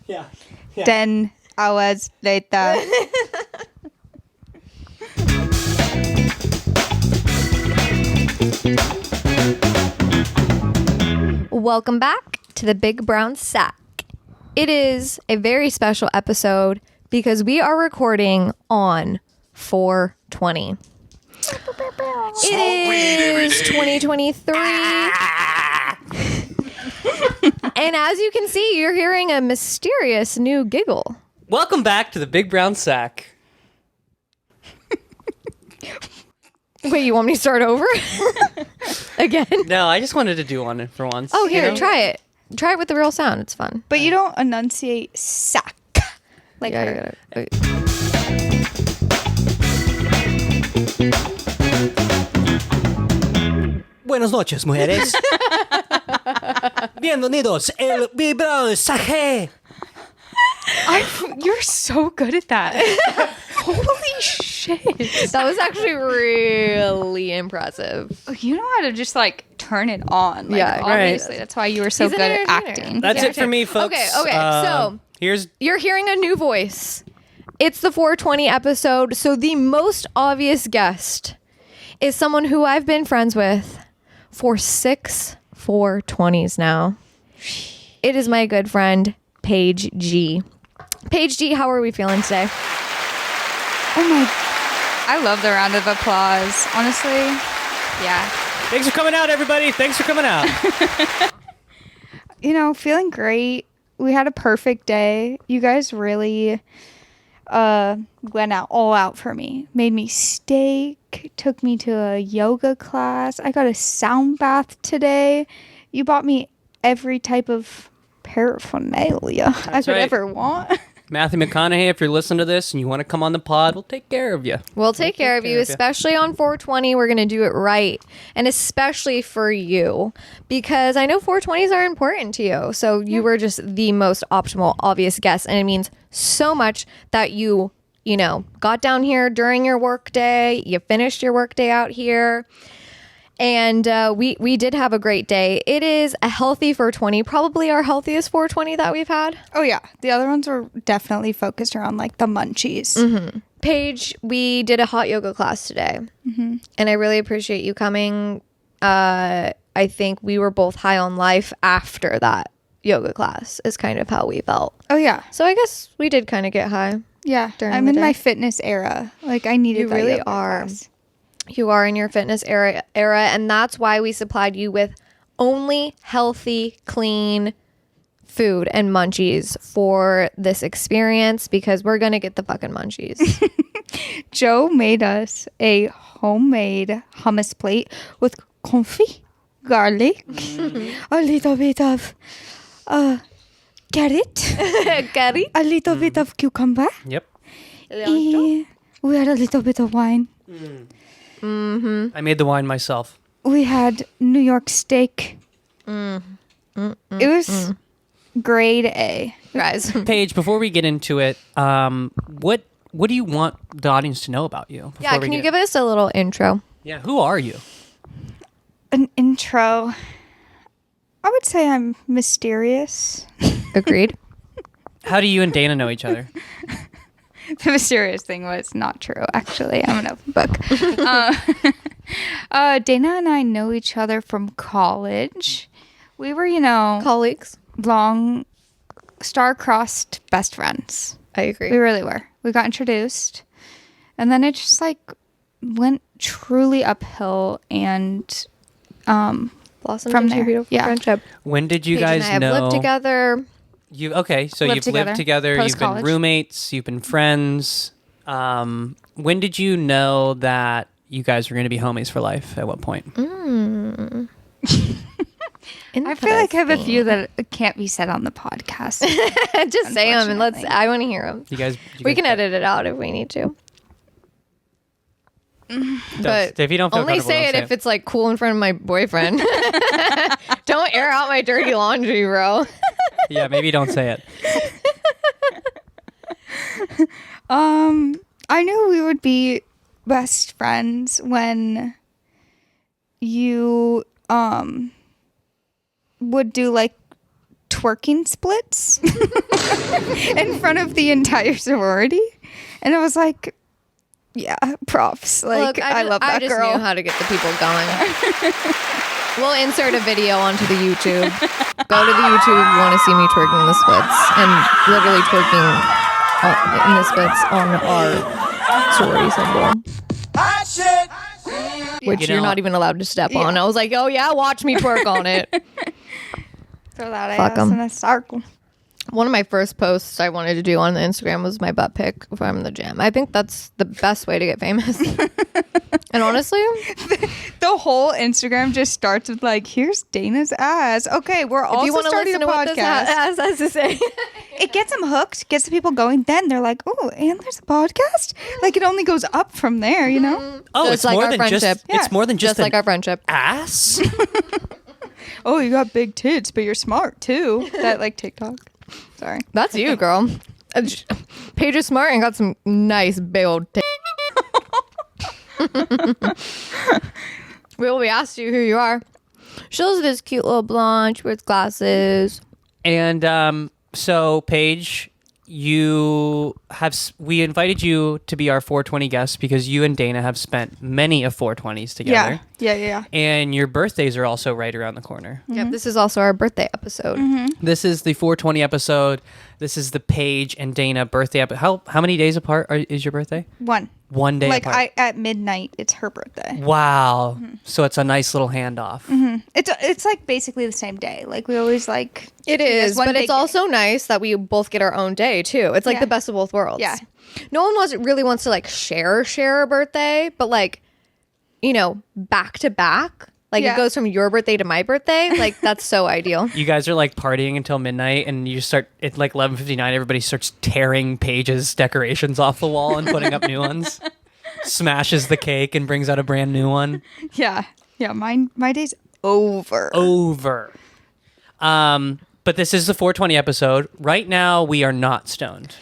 Yeah. 10 hours later. Welcome back to the Big Brown Sack. It is a very special episode because we are recording on 4/20. It is 2023. And as you can see, you're hearing a mysterious new giggle. Welcome back to the Big Brown Sack. Wait, you want me to start over? Again? No, I just wanted to do one for once. Oh, here, try it. Try it with the real sound. It's fun. But you don't enunciate sack like Yeah, her. Buenas noches, mujeres. Bienvenidos el Big Brown Sack. You're so good at that. Holy shit. That was actually really impressive. You know how to just like turn it on. Like, Yeah, obviously. right. That's why you were so He's an good at entertainer. acting. That's it for me, folks. Okay, so here's you're hearing a new voice. It's the 420 episode. So the most obvious guest is someone who I've been friends with for 6 420s now. It is my good friend, Paige G. Paige G, how are we feeling today? Oh my. I love the round of applause. Honestly. Yeah. thanks for coming out, everybody. Thanks for coming out. You know, feeling great. We had a perfect day. You guys really went all out for me. Made me steak, took me to a yoga class. I got a sound bath today. You bought me every type of paraphernalia I could right. ever want. Matthew McConaughey, if you're listening to this and you want to come on the pod, we'll take care of you. We'll take care of you, especially on 420. We're going to do it right. And especially for you, because I know 420s are important to you. So you were just the most optimal, obvious guest. And it means so much that you got down here during your work day. You finished your work day out here. And we did have a great day. It is a healthy 420, probably our healthiest 420 that we've had. Oh, yeah. The other ones were definitely focused around like the munchies. Mm-hmm. Paige, we did a hot yoga class today. Mm-hmm. And I really appreciate you coming. I think we were both high on life after that yoga class is kind of how we felt. Oh, yeah. So I guess we did kind of get high. Yeah. During I'm the in day. my fitness era. Like I needed You that really yoga are. class. You are in your fitness era, and that's why we supplied you with only healthy, clean food and munchies for this experience because we're going to get the fucking munchies. Joe made us a homemade hummus plate with confit, garlic, a little bit of carrot, a little bit of cucumber. Yep. We had a little bit of wine. I made the wine myself. We had New York steak. It was grade A. Guys. Paige, before we get into it, what do you want the audience to know about you? Yeah, can you give us a little intro? Yeah, who are you? An intro. I would say I'm mysterious. Agreed. How do you and Dana know each other? The mysterious thing was not true, actually. I'm an open book. Dana and I know each other from college. We were, Colleagues. long, star-crossed best friends. I agree. We really were. We got introduced. And then it just, went truly uphill and Blossomed from into a there. beautiful Yeah. friendship. When did you Paige guys and I have know? lived together. So you've lived together. You've been Post-college. roommates. You've been friends. When did you know that you guys were going to be homies for life? At what point? I feel like I have a few that can't be said on the podcast. Just say them and I want to hear them. You guys. We can edit it out if we need to. But if you don't feel only comfortable, say don't it if it's cool in front of my boyfriend. Don't air out my dirty laundry, bro. Yeah, maybe don't say it. I knew we would be best friends when you would do twerking splits in front of the entire sorority. And I was like, yeah, props. Like, Look, I love that I just girl. knew how to get the people going. We'll insert a video onto the YouTube. Go to the YouTube if you want to see me twerking the splits and literally twerking in the splits on our sorority symbol. Which You know- you're not even allowed to step on. I was like, oh yeah, watch me twerk on it. Throw that Fuck ass 'em. in a circle. One of my first posts I wanted to do on the Instagram was my butt pic from the gym. I think that's the best way to get famous. And honestly, The whole Instagram just starts with like, here's Dana's ass. Okay, we're if also you want to starting listen a to what this podcast. has to say. It gets them hooked, gets the people going. Then they're like, oh, and there's a podcast? Like, it only goes up from there, you know? Oh, Just it's like more our than friendship. just. It's more than Just just like an our friendship. ass. Oh, you got big tits, but you're smart too. That like TikTok. Sorry. That's you, girl. Paige is smart and got some nice big old we asked you who you are. She was this cute little blonde. She wears glasses. And so, Paige, we invited you to be our 420 guest because you and Dana have spent many of 420s together. Yeah. And your birthdays are also right around the corner. Yep, this is also our birthday episode. This is the 420 episode. This is the Paige and Dana birthday episode. How many days apart is your birthday? One. 1 day Like apart. at midnight, it's her birthday. Wow. So it's a nice little handoff. It's like basically the same day. Like we always like. It treat us is, one but big it's also nice that we both get our own day too. It's like Yeah. the best of both worlds. Yeah. No one really wants to like share a birthday, but like, you know, back to back. Like Yeah. it goes from your birthday to my birthday. Like that's so ideal. You guys are like partying until midnight, and you start at like 11:59. Everybody starts tearing Paige's decorations off the wall and putting up new ones. Smashes the cake and brings out a brand new one. Yeah. My day's over. Over. But this is the 420 episode. Right now, we are not stoned.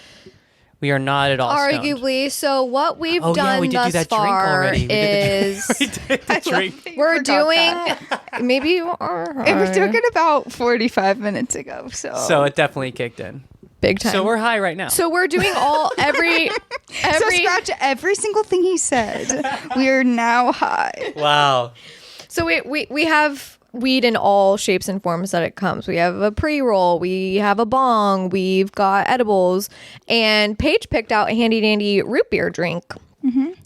We are not at all stoned. Arguably. So what we've Oh, done yeah, we did do thus that drink far already. We did is We did the drink. we're forgot doing maybe you are It was took it about 45 minutes ago. So it definitely kicked in. big time. So we're high right now. So we're doing every So scratch every single thing he said. We are now high. Wow. So we have weed in all shapes and forms that it comes. We have a pre-roll, we have a bong, we've got edibles, and Paige picked out a handy dandy root beer drink.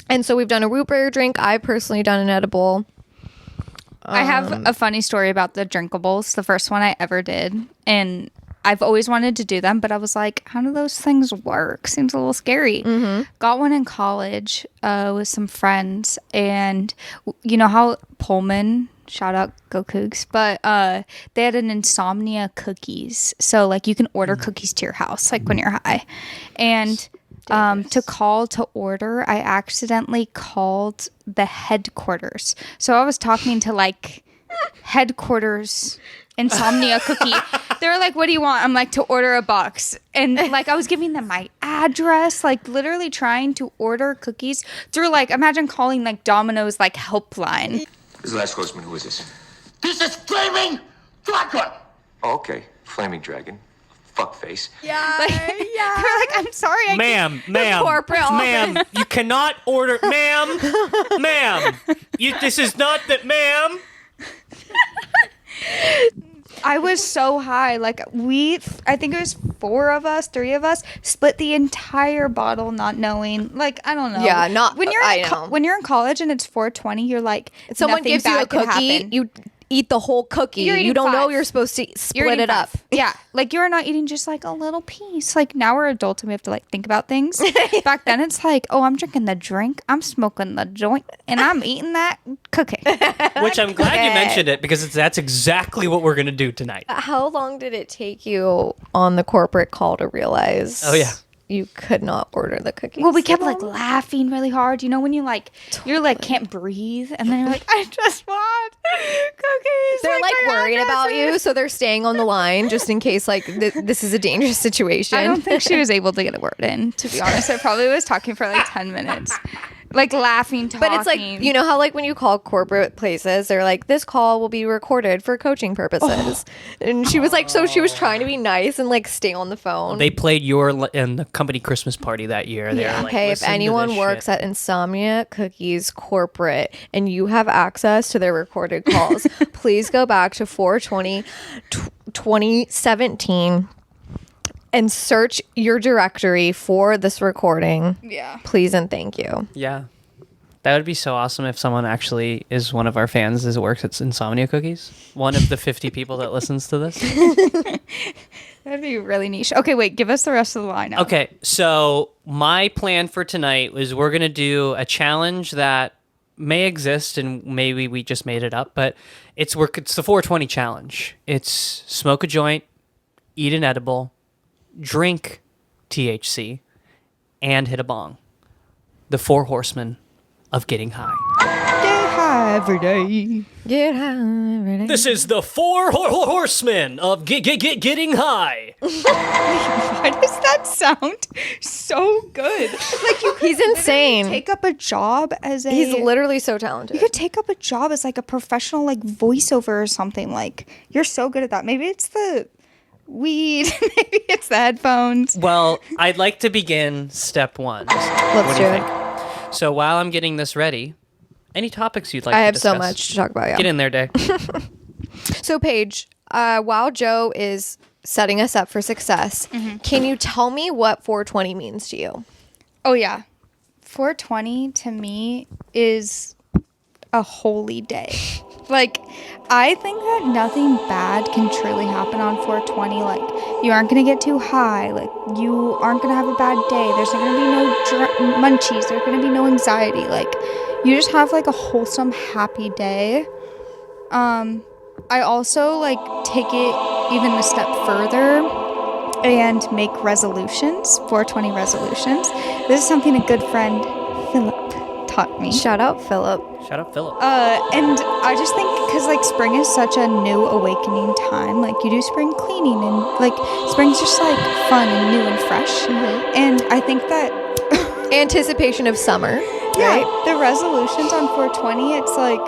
And so we've done a root beer drink. I've personally done an edible. I have a funny story about the drinkables. The first one I ever did. And I've always wanted to do them, but I was like, how do those things work? Seems a little scary. Got one in college with some friends. And you know how Pullman, shout out, go Cougs, but they had an insomnia cookies. So like you can order cookies to your house, like when you're high. And to call to order, I accidentally called the headquarters. So I was talking to like headquarters insomnia cookie. They were like, what do you want? I'm like, to order a box. And like I was giving them my address, like literally trying to order cookies through like, imagine calling like Domino's like helpline. This is the last horseman. Who is this? This is Flaming Dragon! Oh, okay. Flaming Dragon. Fuckface. Like, they're like, I'm sorry. I Ma'am, corporate office. ma'am, you cannot order, ma'am, this is not that, ma'am. I was so high. Like I think it was 3 of us, split the entire bottle, not knowing. Like I don't know. Yeah, not- when you're I know. when you're in college and it's 420. You're like, Someone nothing gives you a bad could cookie, happen. you eat the whole cookie. You're You eating don't know 5. you're supposed to You're split eating it up. 5. Yeah, like you're not eating just like a little piece. Like now we're adults and we have to like think about things. Back then it's like, oh, I'm drinking the drink, I'm smoking the joint, and I'm eating that cookie. Which I'm glad you mentioned it because that's exactly what we're gonna do tonight. How long did it take you on the corporate call to realize? Oh, yeah. You could not order the cookies. Well, we kept like laughing really hard. You know when you like you're like can't breathe, and then you're like, I just want cookies. They're like my worried about address you, is- so they're staying on the line just in case like this is a dangerous situation. I don't think she was able to get a word in. To be honest, I probably was talking for like 10 minutes. like laughing, talking. But it's like, you know how like when you call corporate places, they're like, this call will be recorded for coaching purposes. And she was like, so she was trying to be nice and like stay on the phone. They played in the company Christmas party that year. They were like, Okay, if "Listen to anyone this works shit." at Insomnia Cookies Corporate and you have access to their recorded calls, please go back to 420 2017 and search your directory for this recording. Yeah. Please and thank you. Yeah. That would be so awesome if someone actually is one of our fans that works at Insomnia Cookies. One of the 50 people that listens to this. That'd be really niche. Okay, wait, give us the rest of the lineup. Okay, so my plan for tonight was we're going to do a challenge that may exist and maybe we just made it up, but it's the 420 challenge. It's smoke a joint, eat an edible, drink THC, and hit a bong. The Four Horseman of getting high. Get high every day. Get high every day. This is the Four Horsemen of getting high. Why does that sound so good? Like you could He's insane. take up a job as a He's literally so talented. you could take up a job as like a professional like voiceover or something. Like you're so good at that. Maybe it's the weed, maybe it's the headphones. Well, I'd like to begin step one. Let's do it. So while I'm getting this ready, any topics you'd like I to have discuss? so much to talk about. Yeah. Get in there, Day. So Paige, while Joe is setting us up for success, can you tell me what 420 means to you? Oh yeah. 420 to me is a holy day. Like, I think that nothing bad can truly happen on 420. Like, you aren't going to get too high. Like, you aren't going to have a bad day. There's not going to be no munchies. There's going to be no anxiety. Like, you just have, like, a wholesome, happy day. I also, like, take it even a step further and make resolutions, 420 resolutions. This is something a good friend, Philip, taught me. Shout out Philip. Shout out, Philip. And I just think because like spring is such a new awakening time. Like you do spring cleaning and like spring's just like fun and new and fresh. And I think that Anticipation of summer. right, the resolutions on 420, it's like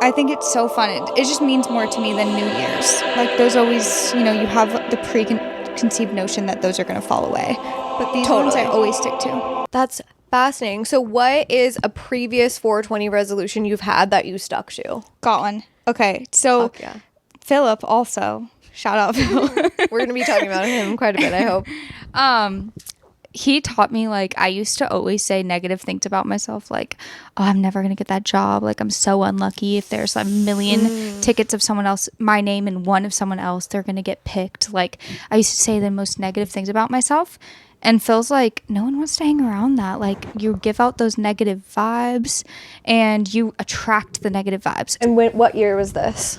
I think it's so fun. It just means more to me than New Year's. Like those always, you know, you have the preconceived notion that those are going to fall away. But these ones I always stick to. That's fascinating. So what is a previous 420 resolution you've had that you stuck to? Got one. Okay, so Fuck yeah. Philip also, shout out Phil. We're going to be talking about him quite a bit, I hope. He taught me, like, I used to always say negative things about myself, like, oh, I'm never going to get that job. Like, I'm so unlucky. If there's a million tickets of someone else, my name and one of someone else, they're going to get picked. Like, I used to say the most negative things about myself. And Phil's like, no one wants to hang around that. Like, you give out those negative vibes and you attract the negative vibes. And what year was this?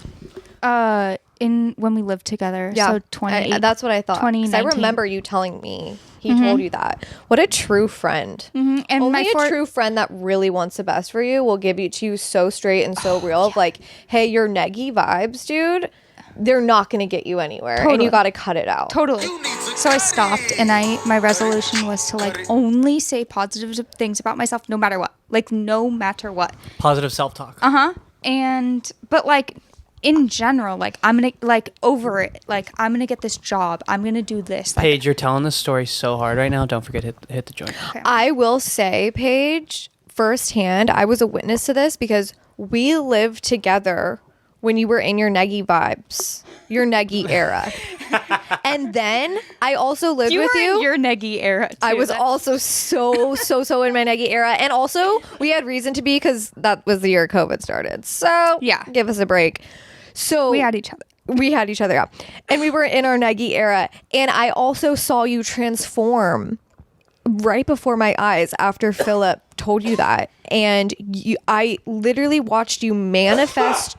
When we lived together. So 20. That's what I thought. 'Cause I 2019. remember you telling me he told you that. What a true friend. And Only my a true friend that really wants the best for you will give it to you so straight and so real of like, hey, your neggy vibes, dude, they're not going to get you anywhere. And Totally. you got to cut it out. Totally. So I stopped and my resolution was to like only say positive things about myself no matter what. Like no matter what. Positive self-talk. But like in general, like I'm going to like over it. Like I'm going to get this job. I'm going to do this. Like, Paige, you're telling this story so hard right now. Don't forget hit the joint. I will say, Paige, firsthand, I was a witness to this because we lived together when you were in your neggy vibes, your neggy era. And then I also lived with you. Your neggy era. Too. I was also so in my neggy era. And also, we had reason to be because that was the year COVID started. So, Yeah. give us a break. So, We had each other. We had each other, yeah. And we were in our neggy era. And I also saw you transform right before my eyes after Philip told you that. And I literally watched you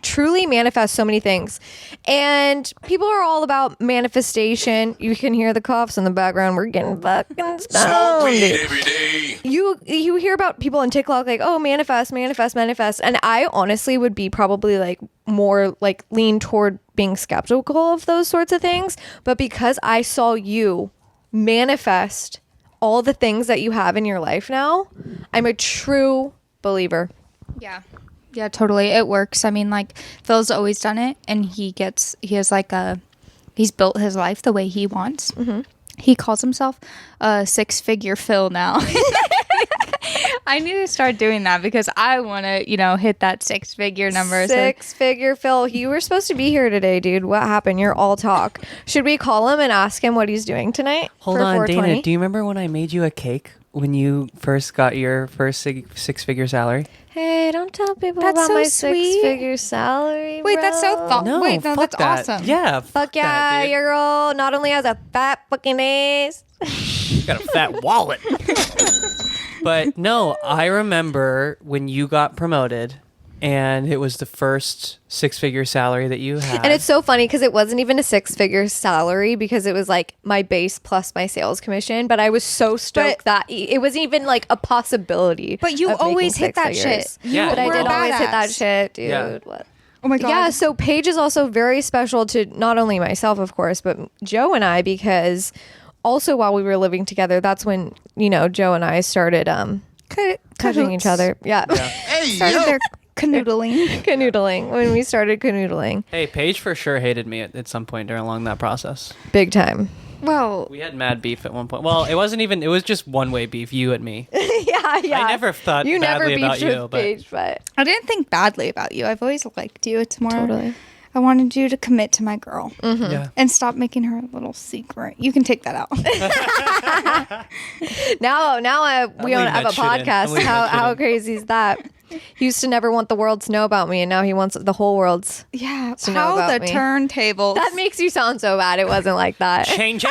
truly manifest so many things. And people are all about manifestation. You can hear the coughs in the background. We're getting fucking stoned. every day. You hear about people on TikTok like, oh, manifest. And I honestly would be probably like more like lean toward being skeptical of those sorts of things. But because I saw you manifest all the things that you have in your life now, I'm a true believer. Yeah. Yeah, totally. It works. I mean, like, Phil's always done it, and he's built his life the way he wants. Mm-hmm. He calls himself a six-figure Phil now. I need to start doing that because I want to, hit that six-figure number. Six-figure Phil. You were supposed to be here today, dude. What happened? You're all talk. Should we call him and ask him what he's doing tonight? Hold for on, 420? Dana. Do you remember when I made you a cake when you first got your first six-figure salary? Hey, don't tell people That's about so my sweet. six-figure salary, Wait, that's so bro. thoughtful. No, Wait, no, fuck that's that. awesome. Yeah, Fuck yeah, that, dude. your girl not only has a fat fucking ass. Got a fat wallet. But no, I remember when you got promoted and it was the first six-figure salary that you had. And it's so funny because it wasn't even a six-figure salary because it was like my base plus my sales commission. But I was so stoked that it wasn't even like a possibility. But you of making always hit six that figures. shit. Yeah, But I you did were always hit that badass. shit, dude. Yeah. What? Oh my God. Yeah, so Paige is also very special to not only myself, of course, but Joe and I, because also while we were living together, that's when, Joe and I started touching each other. Yeah. Started their canoodling. Canoodling. When we started canoodling. Hey, Paige for sure hated me at some point along that process. Big time. Well, We had mad beef at one point. Well, it was just one-way beef, you and me. yeah. I never thought you never badly about beefed you, with but Paige, but I didn't think badly about you. I've always liked you. It's more, Totally. I wanted you to commit to my girl yeah. and stop making her a little secret. You can take that out. now we don't leave have a that shit in. I'm podcast. leaving that shit How in. crazy is that? He used to never want the world to know about me, and now he wants the whole world's. Yeah. To know How about the me. turntables. That makes you sound so bad. It wasn't like that. Change.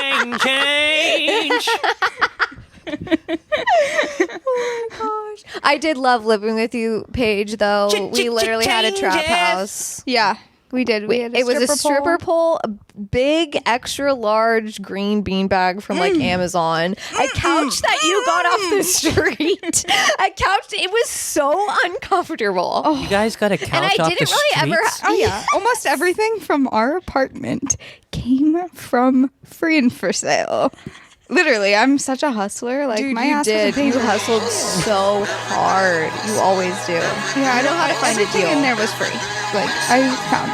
I did love living with you, Paige, though. We literally had a trap house. Yeah, we did. We had It was a stripper pole. pole, a big, extra large green beanbag from like Amazon, a couch that you got off the street, a couch. It was so uncomfortable. You guys got a couch and I off didn't the really ever. streets? Oh yeah, almost everything from our apartment came from Free and for Sale. Literally, I'm such a hustler. Like Dude, my you ass did. wasn't paying You for- hustled so hard. You always do. Yeah, I know how to find a deal. In there was free. Like I found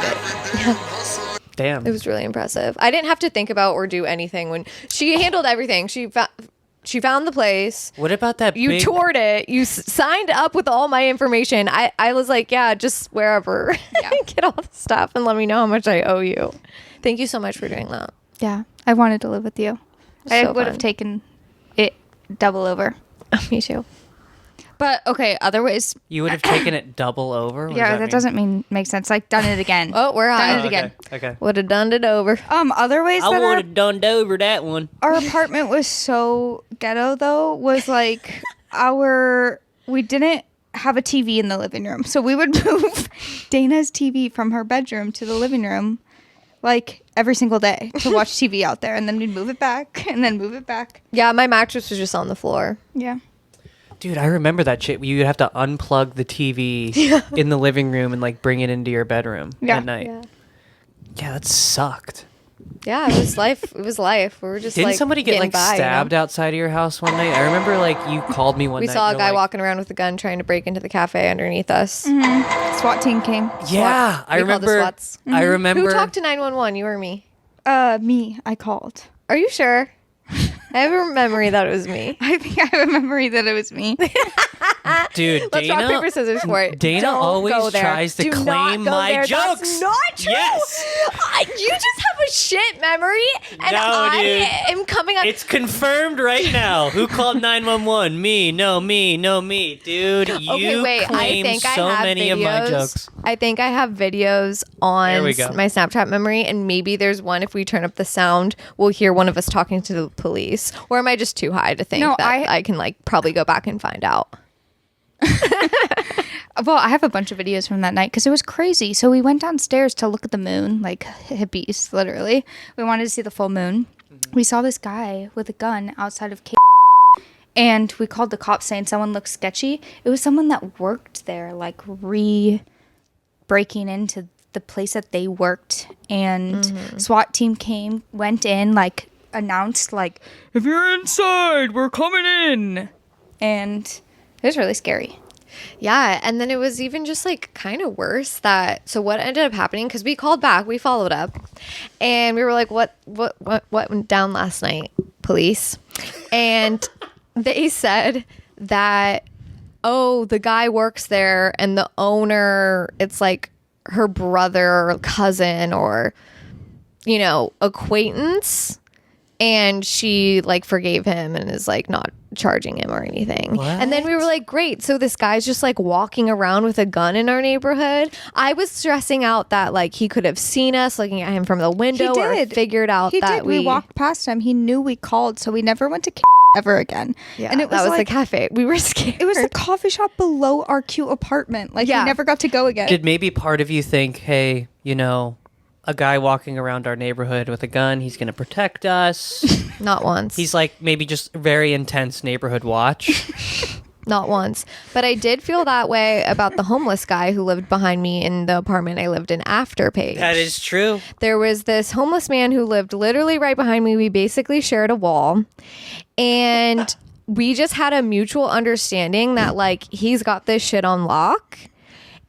it. Damn. It was really impressive. I didn't have to think about or do anything when she handled everything. She found the place. What about that You big... toured it. You signed up with all my information. I was like, yeah, just wherever. Yeah. Get all the stuff and let me know how much I owe you. Thank you so much for doing that. Yeah, I wanted to live with you. I So would have fun. taken it double over. Me too. But okay, other ways. You would have taken it double over? What Yeah, does that mean? doesn't make sense. Like done it again. Oh, we're Done high. it again. Okay. Would have done it over. Other ways I that would have done over that one. our apartment was so ghetto though was like we didn't have a TV in the living room, so we would move Dana's TV from her bedroom to the living room like every single day to watch TV out there, and then we'd move it back and then move it back. Yeah, my mattress was just on the floor. Yeah. Dude, I remember that shit. You'd have to unplug the TV in the living room and like bring it into your bedroom Yeah. at night. Yeah, that sucked. Yeah, it was life. It was life. We were just Didn't like somebody get getting like by, stabbed outside of your house one night? I remember like you called me one We night. saw a and guy you're like, walking around with a gun trying to break into the cafe underneath us. SWAT team came. Yeah, I We called the remember. SWATs. I remember. Who talked to 911? You or me? Me. I called. Are you sure? I have a memory that it was me. I think I have a memory that it was me. Dude, Let's Dana. rock, paper, scissors for it. Dana Don't always go there. tries to Do not claim go my there. jokes. That's not true. Yes. You just have a shit memory, and No, I dude. am coming on. It's confirmed right now. Who called 911? Me. No, me. No, me. Dude, you Okay, wait. I claim think so I have many videos. of my jokes. I think I have videos on There we go. my Snapchat memory, and maybe there's one. If we turn up the sound, we'll hear one of us talking to the police. Or am I just too high to think No, that I can like probably go back and find out? Well, I have a bunch of videos from that night because it was crazy. So we went downstairs to look at the moon, like hippies, literally. We wanted to see the full moon. We saw this guy with a gun outside of and we called the cops saying someone looked sketchy. It was someone that worked there, like breaking into the place that they worked. And SWAT team went in, like announced like, if you're inside, we're coming in. And it was really scary. Yeah, and then it was even just like kind of worse so what ended up happening, because we called back, we followed up, and we were like, what went down last night, police? And they said that, oh, the guy works there, and the owner, it's like her brother or cousin or, acquaintance, and she like forgave him and is like not charging him or anything. What? And then we were like, great, so this guy's just like walking around with a gun in our neighborhood. I was stressing out that like he could have seen us looking at him from the window, or figured out he that did. We walked past him. He knew we called, so we never went to ever again. Yeah, and it was that was like, the cafe. We were scared. it was the coffee shop below our cute apartment. Like, we never got to go again. Did maybe part of you think, hey, a guy walking around our neighborhood with a gun, he's going to protect us? Not once. He's like maybe just very intense neighborhood watch. Not once. But I did feel that way about the homeless guy who lived behind me in the apartment I lived in after Paige. That is true. There was this homeless man who lived literally right behind me. We basically shared a wall. And we just had a mutual understanding that like he's got this shit on lock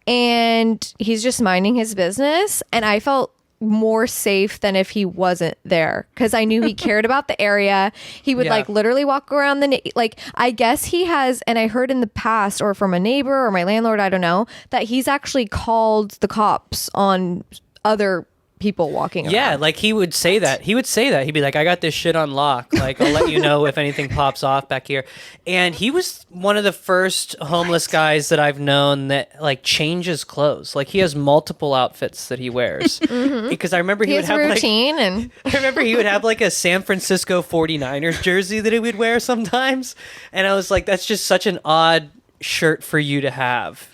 and he's just minding his business. And I felt more safe than if he wasn't there, because I knew he cared about the area. He would like literally walk around like, I guess he has, and I heard in the past, or from a neighbor or my landlord, I don't know, that he's actually called the cops on other people walking around. Yeah, like he would say that. He'd be like, I got this shit on lock. Like, I'll let you know if anything pops off back here. And he was one of the first homeless guys that I've known that like changes clothes. Like, he has multiple outfits that he wears. Because I remember he would have routine like, and I remember he would have like a San Francisco 49ers jersey that he would wear sometimes. And I was like, that's just such an odd shirt for you to have,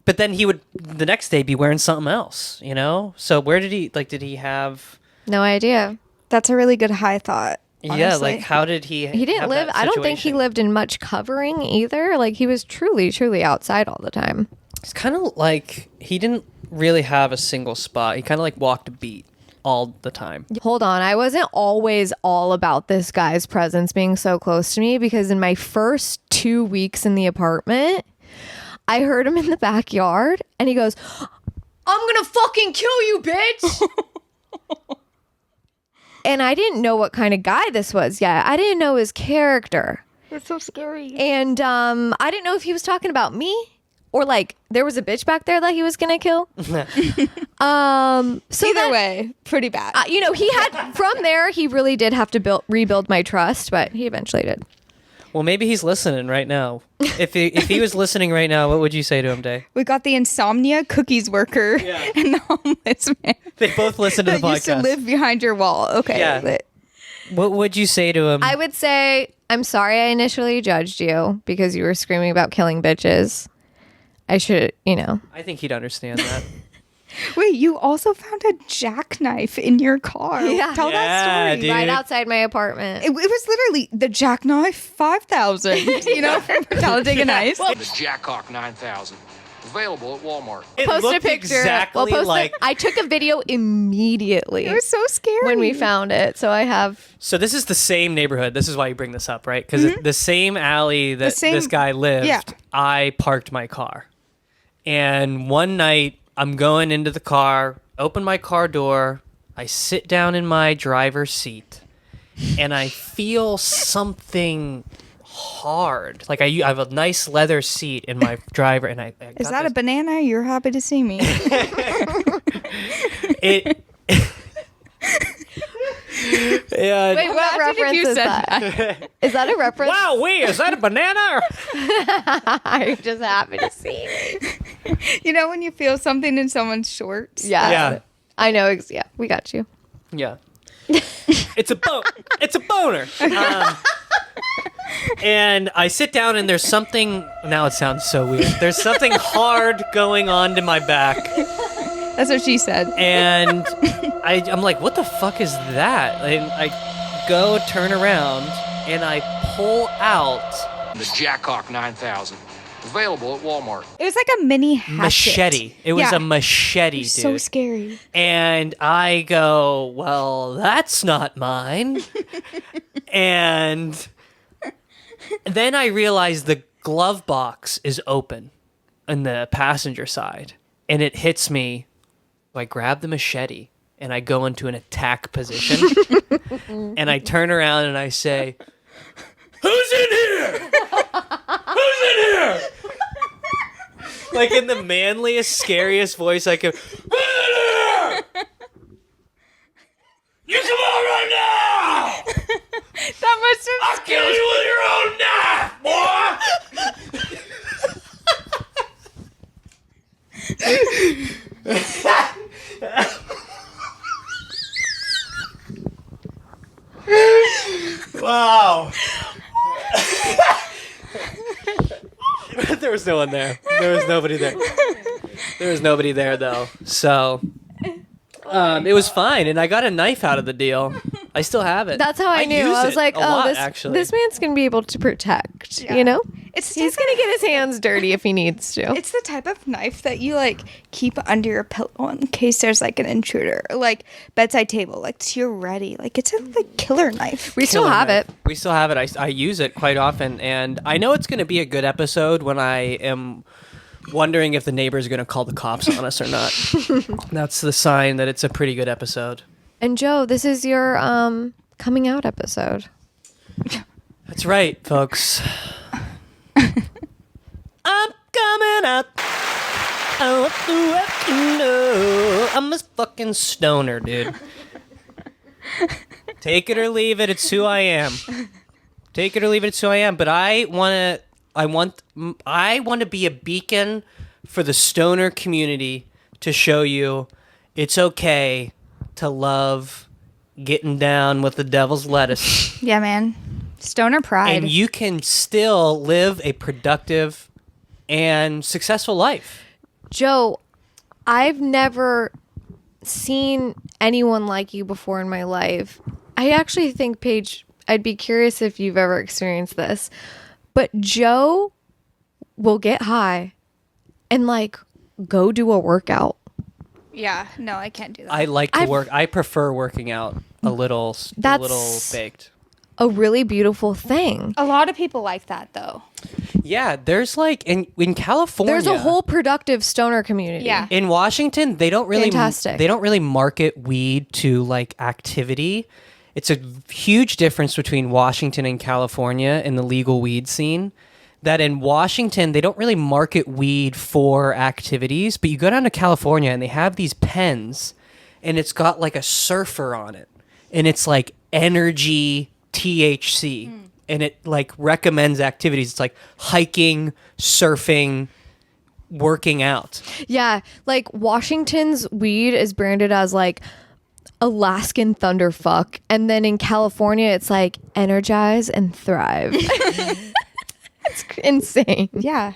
But then he would the next day be wearing something else, So where did he have? no idea. That's a really good high thought. Yeah, honestly. like how did he? He didn't have live, that I don't think he situation? lived in much covering either. Like he was truly, truly outside all the time. It's kind of like he didn't really have a single spot. He kind of like walked a beat all the time. Hold on. I wasn't always all about this guy's presence being so close to me, because in my first 2 weeks in the apartment, I heard him in the backyard and he goes, I'm gonna fucking kill you, bitch. And I didn't know what kind of guy this was yet. I didn't know his character. It's so scary. And I didn't know if he was talking about me or like there was a bitch back there that he was gonna kill. So Either way, pretty bad. he had, from there, he really did have to rebuild my trust, but he eventually did. Well, maybe he's listening right now. If he was listening right now, what would you say to him, Day? We got the insomnia cookies worker and the homeless man. They both listen to the that used to podcast. live behind your wall. Okay. Yeah. What would you say to him? I would say, I'm sorry I initially judged you because you were screaming about killing bitches. I should, I think he'd understand that. Wait, you also found a jackknife in your car. Yeah. Tell that story. dude. right outside my apartment. It was literally the jackknife 5000, from Talladega Nights. The Jackhawk 9000. Available at Walmart. It Post a looked picture. exactly We'll post like. I took a video immediately It was so scary. when we found it. So I have. So this is the same neighborhood. This is why you bring this up, right? Because the same alley that same- this guy lived, yeah. I parked my car. And one night, I'm going into the car, open my car door, I sit down in my driver's seat, and I feel something hard. Like I have a nice leather seat in my driver, and I Is that a banana? You're happy to see me. it? Yeah. Wait, what Imagine if reference you is said that? Is that a reference? Wow, is that a banana? I'm just happy to see me. When you feel something in someone's shorts? Yeah. Yeah. I know. Yeah, we got you. Yeah. It's a boner. And I sit down and there's something, now it sounds so weird. There's something hard going on to my back. That's what she said. And I'm like, what the fuck is that? And I go turn around and I pull out. The Jackhawk 9000. Available at Walmart. It was like a mini hatchet. Machete. It was Yeah. a machete, It was dude. so scary. And I go, well, that's not mine. And then I realize the glove box is open on the passenger side. And it hits me. I grab the machete and I go into an attack position. And I turn around and I say, who's in here? Who's in here? Like in the manliest, scariest voice I could. Who's in here? You come on right now! That must have I'll kill you with your own knife, boy! Wow. There was no one there. There was nobody there. There was nobody there, though. So, it was fine, and I got a knife out of the deal. I still have it. That's how I knew. use I was it like, a oh, lot, actually. this man's going to be able to protect, Yeah. you know? It's He's going to get his hands dirty if he needs to. It's the type of knife that you like keep under your pillow in case there's like an intruder, or, like bedside table, like so you're ready. Like it's a like killer knife. We still have it. We still have it. I use it quite often, and I know it's going to be a good episode when I am wondering if the neighbor's going to call the cops on us or not. That's the sign that it's a pretty good episode. And Joe, this is your coming out episode. That's right, folks. I'm coming out. I want to let you know I'm a fucking stoner, dude. Take it or leave it. It's who I am. Take it or leave it. It's who I am. But I want to be a beacon for the stoner community to show you it's okay to love getting down with the devil's lettuce. Yeah, man. Stoner pride. And you can still live a productive and successful life. Joe, I've never seen anyone like you before in my life. I actually think, Paige, I'd be curious if you've ever experienced this, but Joe will get high and like go do a workout. Yeah, no, I can't do that. I like to work. I prefer working out a little baked. A really beautiful thing. A lot of people like that though. Yeah, there's like in California. There's a whole productive stoner community. Yeah. In Washington, they don't really Fantastic. They don't really market weed to like activity. It's a huge difference between Washington and California in the legal weed scene. That in Washington, they don't really market weed for activities, but you go down to California and they have these pens and it's got like a surfer on it. And it's like energy THC. And it like recommends activities. It's like hiking, surfing, working out. Yeah, like Washington's weed is branded as like Alaskan Thunderfuck, and then in California it's like energize and thrive. It's insane. Yeah.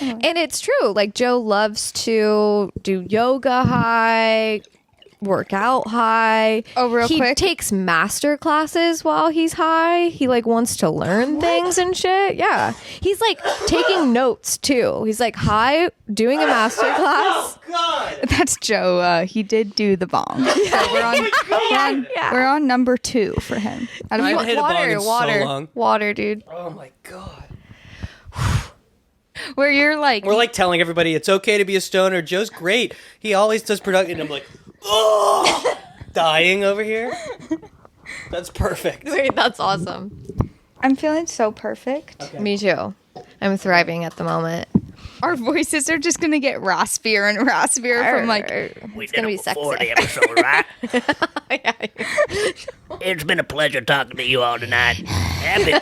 And it's true. Like Joe loves to do yoga high, work out high. Oh, real he quick? He takes master classes while he's high. He like wants to learn things and shit. Yeah. He's like taking notes too. He's like high doing a master class. God! That's Joe. He did do the bong. So we're on number 2 for him. Out of I haven't hit a bong in so water, long. water, dude. Oh my God. where you're like, We're like telling everybody it's okay to be a stoner. Joe's great. He always does production. And I'm like, oh, dying over here. That's perfect. Wait, that's awesome. I'm feeling so perfect. Okay. Me too. I'm thriving at the moment. Our voices are just gonna get raspier and raspier from like. It's gonna be sexy. Episode, right? Yeah. It's been a pleasure talking to you all tonight. Happy.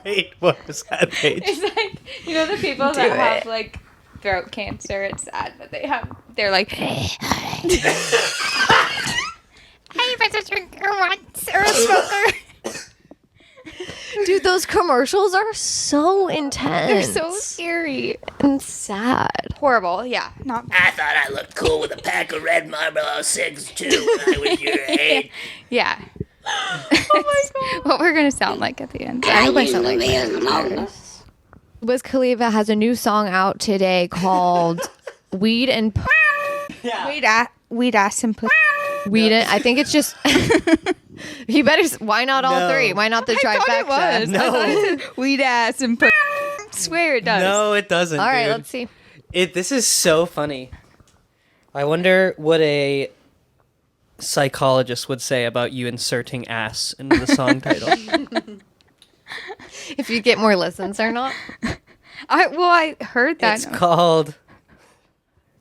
Wait, what was that, Paige? It's like, you know, the people that have like throat cancer. It's sad, but they're like. I was a drinker once or a smoker. Dude, those commercials are so intense. They're so scary. and sad. Horrible. Yeah. Not. I thought I looked cool with a pack of red Marlboro cigs too when I was your age. Yeah. what we're gonna sound like at the end. I hope I sound like this. Wiz Khalifa has a new song out today called Weed and We'd ask him put. Weed. I think it's just. He better. Why not all three? Why not the trifecta? No. We'd ask him put. Swear it does. No, it doesn't. All right, dude. let's see. This is so funny. I wonder what a psychologist would say about you inserting ass into the song title. If you get more listens or not. I heard that. It's called.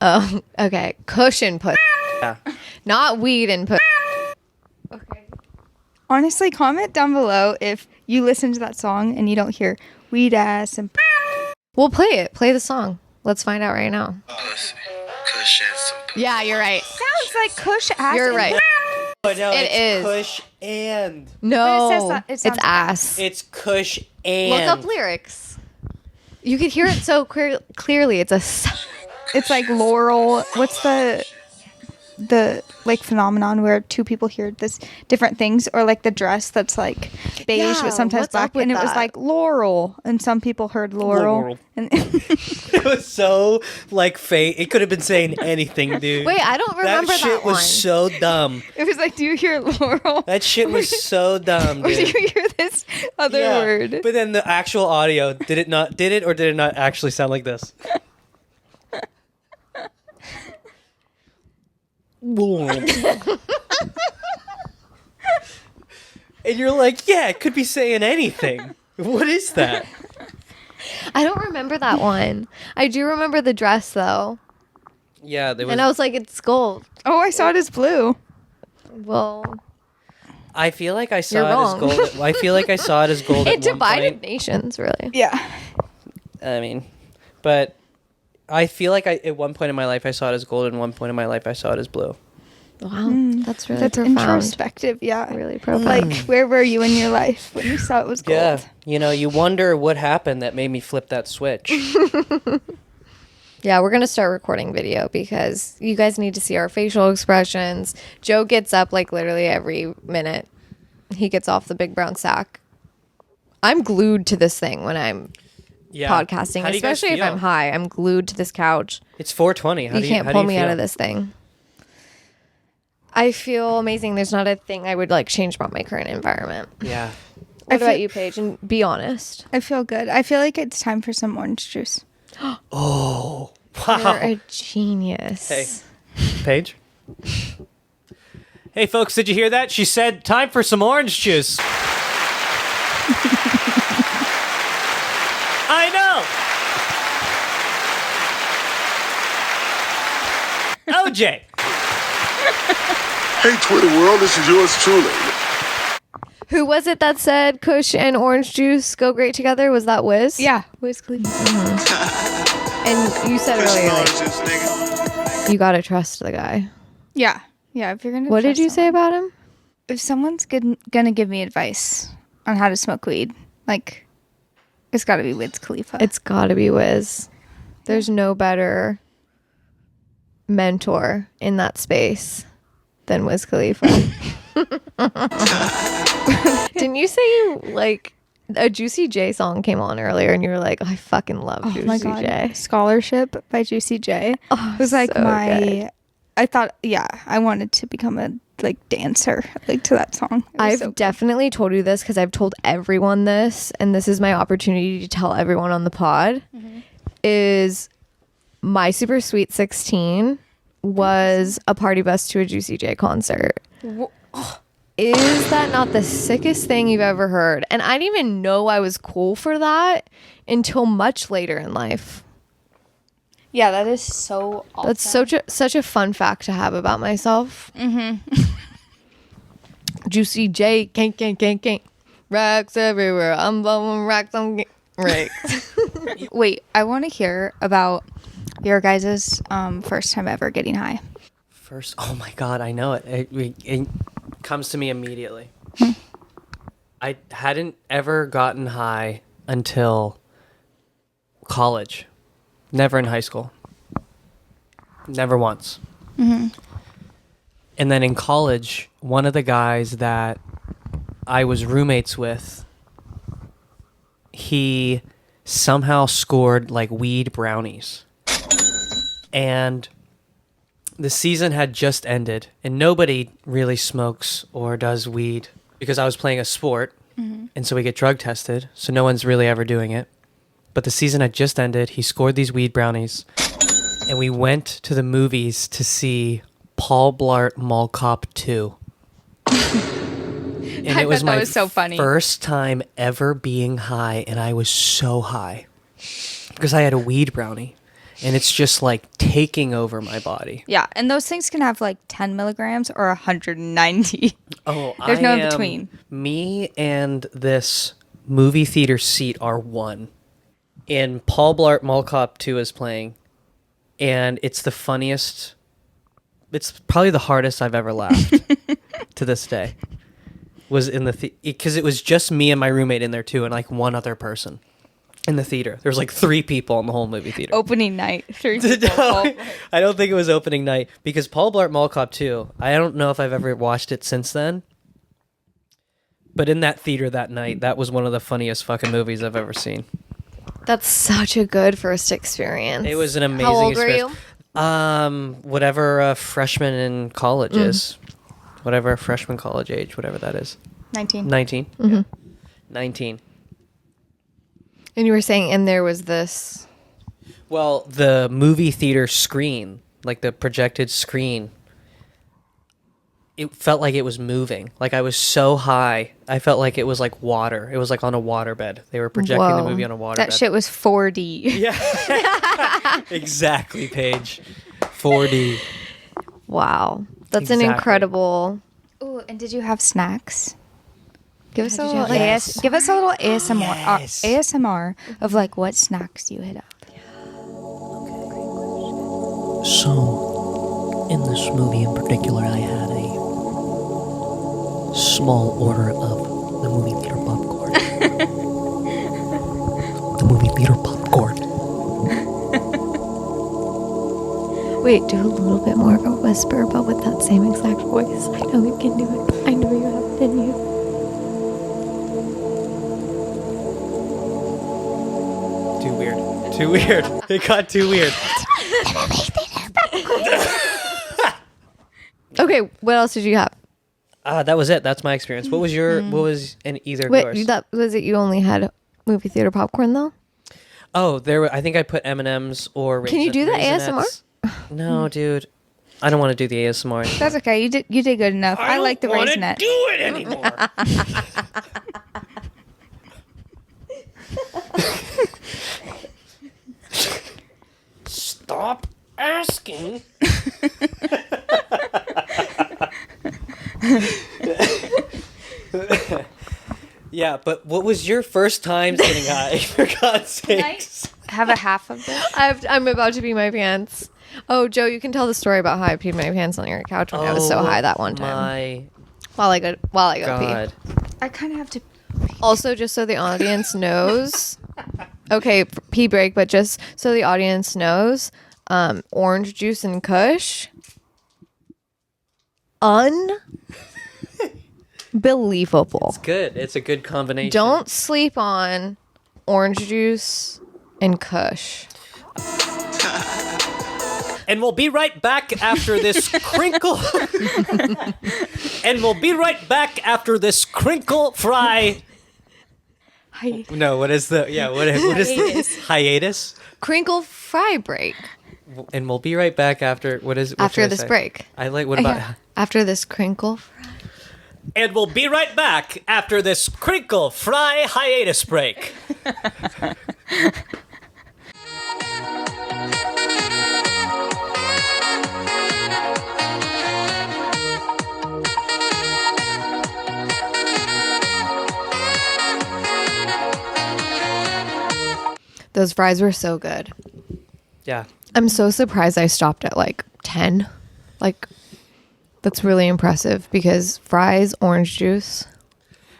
Oh, okay. Cushion put. Yeah. Not weed and put. Honestly, comment down below if you listen to that song and you don't hear weed ass and. We'll play it. Play the song. Let's find out right now. Yeah, you're right. Sounds like Kush ass. You're and right. Oh, no, It it's is. Kush and. No, But it says that- it it's sounds like ass. It's Kush and. Look up lyrics. You could hear it so clearly. It's a. It's like Laurel. What's the like phenomenon where two people hear this different things, or like the dress that's like beige Yeah, but sometimes what's up black, with and it was that? like Laurel, and some people heard Laurel. And It was so like fake. It could have been saying anything, dude. Wait, I don't remember that shit that was one. so dumb. it was like, do you hear Laurel? That shit was so dumb, Or do dude. you hear this other Yeah, word? but then the actual audio did it not actually sound like this? And you're like, yeah, it could be saying anything. What is that? I don't remember that one. I do remember the dress though, Yeah, there was. and I was like, it's gold. Oh, I saw it as blue. Well, I feel like I You're saw it wrong. as gold. I feel like I saw it as gold. it at one divided point. nations, really. Yeah. I mean, but I feel like at one point in my life I saw it as gold, and one point in my life I saw it as blue. Wow, that's really That's profound. introspective. Yeah. Really profound. Like, where were you in your life when you saw it was gold? Yeah, you wonder what happened that made me flip that switch. Yeah, we're going to start recording video because you guys need to see our facial expressions. Joe gets up like literally every minute. He gets off the big brown sack. I'm glued to this thing when I'm Yeah. podcasting, How do you guys especially if feel? I'm high. I'm glued to this couch. It's 4:20. You can't pull me out of this thing. I feel amazing. There's not a thing I would like change about my current environment. Yeah. What feel- about you, Paige? And be honest. I feel good. I feel like it's time for some orange juice. Oh. You're Wow. a genius. Hey. Paige? Hey, folks, did you hear that? She said, time for some orange juice. I know. OJ. Hey, Twitter world, this is yours truly. Who was it that said Kush and orange juice go great together? Was that Wiz? Yeah. Wiz Khalifa. And you said earlier, like, you gotta trust the guy. Yeah. Yeah. If you're gonna. What did trust you say someone- about him? If someone's gonna give me advice on how to smoke weed, like, it's got to be Wiz Khalifa. It's gotta be Wiz. There's no better mentor in that space than Wiz Khalifa. Didn't you say you like a Juicy J song came on earlier and you were like, oh, I fucking love Oh Juicy my god, J. Scholarship by Juicy J. Oh, It was like so my. good. I thought, yeah, I wanted to become a like dancer like to that song. It was I've so cool. definitely told you this because I've told everyone this, and this is my opportunity to tell everyone on the pod. Is my Super Sweet 16 was a party bus to a Juicy J concert. Is that not the sickest thing you've ever heard? And I didn't even know I was cool for that until much later in life. Yeah, that is so awesome. That's such a fun fact to have about myself. Juicy J, gang. Racks everywhere. I'm blowing racks on racks. Wait, I want to hear about your guys' first time ever getting high. First, oh my God, I know it. It comes to me immediately. I hadn't ever gotten high until college. Never in high school. Never once. And then in college, one of the guys that I was roommates with, he somehow scored like weed brownies. And the season had just ended, and nobody really smokes or does weed because I was playing a sport, and so we get drug tested, so no one's really ever doing it. But the season had just ended. He scored these weed brownies, and we went to the movies to see Paul Blart Mall Cop 2. And I it was bet that my was so funny. first time ever being high, and I was so high because I had a weed brownie, and it's just like taking over my body. Yeah, and those things can have like 10 milligrams or 190. Oh, There's no in between. Me and this movie theater seat are one. And Paul Blart Mall Cop 2 is playing, and it's the funniest. It's probably the hardest I've ever laughed to this day. Was in the because it was just me and my roommate in there too, and like one other person in the theater. There was like 3 people in the whole movie theater. Opening night. 3 people. No, I don't think it was opening night because Paul Blart Mall Cop 2, I don't know if I've ever watched it since then. But in that theater that night, that was one of the funniest fucking movies I've ever seen. That's such a good first experience. It was an amazing How old experience. were you? Whatever a freshman in college is. Whatever a freshman college age, whatever that is. 19. 19? Yeah. 19. And you were saying, and there was this. Well, the movie theater screen, like the projected screen, it felt like it was moving. Like I was so high, I felt like it was like water. It was like on a waterbed. They were projecting the Whoa. movie on a waterbed. That shit was 4D. Yeah. Exactly, Paige. 4D. Wow. That's an Exactly. incredible. Ooh, and did you have snacks? Give us a did you little have Yes. give us a little ASMR Yes. ASMR of like what snacks you hit up. So, in this movie in particular, I had a small order of the movie theater popcorn. The movie theater popcorn. Wait, do a little bit more of a whisper, but with that same exact voice. I know you can do it. I know you have it in you. Too weird. Too weird. It got too weird. Okay, what else did you have? That was it. That's my experience. What was your? What was in either of Wait, yours? that was it. You only had movie theater popcorn though. Oh, there. I think I put M&Ms or. Can you do the Raisinets. No, dude. I don't want to do the ASMR. That's okay. You did good enough. I like the Raisinette. Do it anymore. Stop asking. Yeah, but what was your first time getting high? For God's sakes. Have a half of this. I'm about to pee my pants. Oh, Joe, you can tell the story about how I peed my pants on your couch when I was so high that one time. My While I go God. I kind of have to. pee. Also, just so the audience knows. Okay, pee break, but just so the audience knows, orange juice and Kush. Unbelievable. Good. It's a good combination. Don't sleep on orange juice and Kush. And we'll be right back after this crinkle. And we'll be right back after this crinkle fry. No, what is the what is the hiatus? Crinkle fry break. And we'll be right back after what After should I this say? break. I like what about After this crinkle fry. And we'll be right back after this crinkle fry hiatus break. Those fries were so good. Yeah. I'm so surprised I stopped at like 10. Like, that's really impressive because fries, orange juice.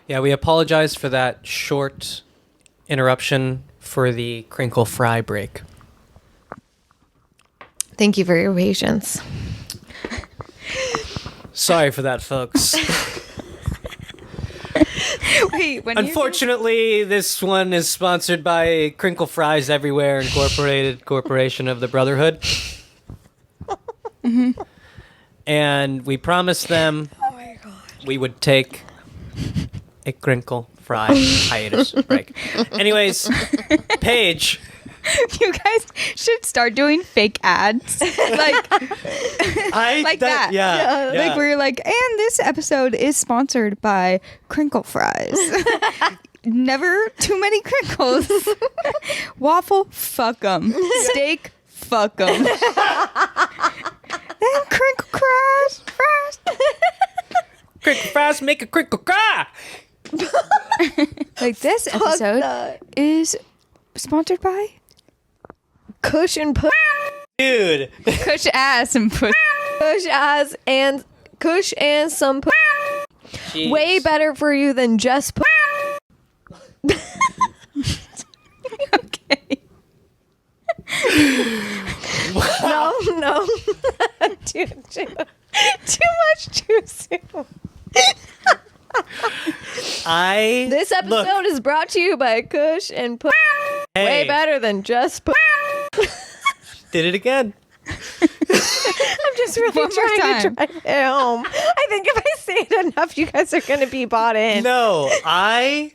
Yeah, we apologize for that short interruption for the crinkle fry break. Thank you for your patience. Sorry for that, folks. Wait, when Unfortunately, this one is sponsored by Crinkle Fries Everywhere Incorporated Corporation of the Brotherhood. And we promised them we would take a Crinkle Fry hiatus break. Anyways, Paige. you guys should start doing fake ads. Like that. Yeah. Like where you're like, and this episode is sponsored by Crinkle Fries. Never too many crinkles. Waffle, fuck 'em. Steak, fuck 'em. Then crinkle fries. Crinkle Fries make a crinkle cry. Like this episode is sponsored by Kush and push. Dude. Kush Ass and Push. Kush and some push. Jeez. Way better for you than just push. Okay. No. Dude, too much too soon. This episode is brought to you by Kush and push. Way better than just push. Did it again. I'm just really One more trying to time. drive it home. I think if I say it enough, you guys are going to be bought in. No, I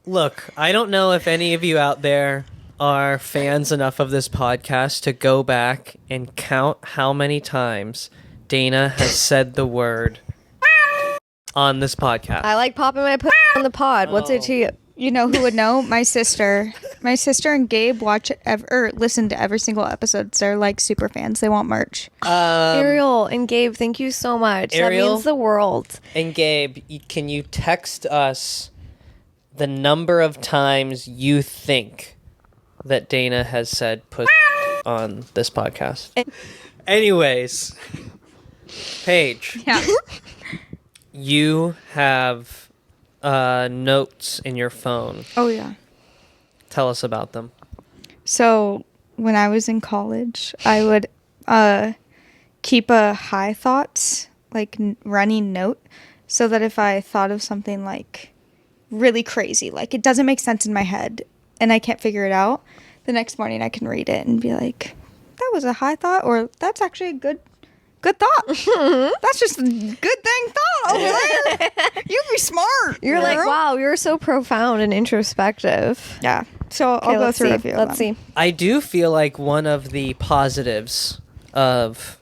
don't know if any of you out there are fans enough of this podcast to go back and count how many times Dana has said the word on this podcast. I like popping my push on the pod. What's it to you? You know who would know? My sister. My sister and Gabe watch or listen to every single episode. They're like super fans. They want merch. Ariel and Gabe, thank you so much. Ariel? That means the world. And Gabe, can you text us the number of times you think that Dana has said push on this podcast? Anyways, Paige. Yeah. You have notes in your phone. Oh yeah. Tell us about them. So when I was in college, I would keep a high thoughts like running note, so that if I thought of something like really crazy, like it doesn't make sense in my head and I can't figure it out, the next morning I can read it and be like, that was a high thought, or that's actually a good thought. That's just a good thing thought over there. You be smart. You're like, girl. wow, you're so profound and introspective. Yeah. So I'll go through a few. Let's see. I do feel like one of the positives of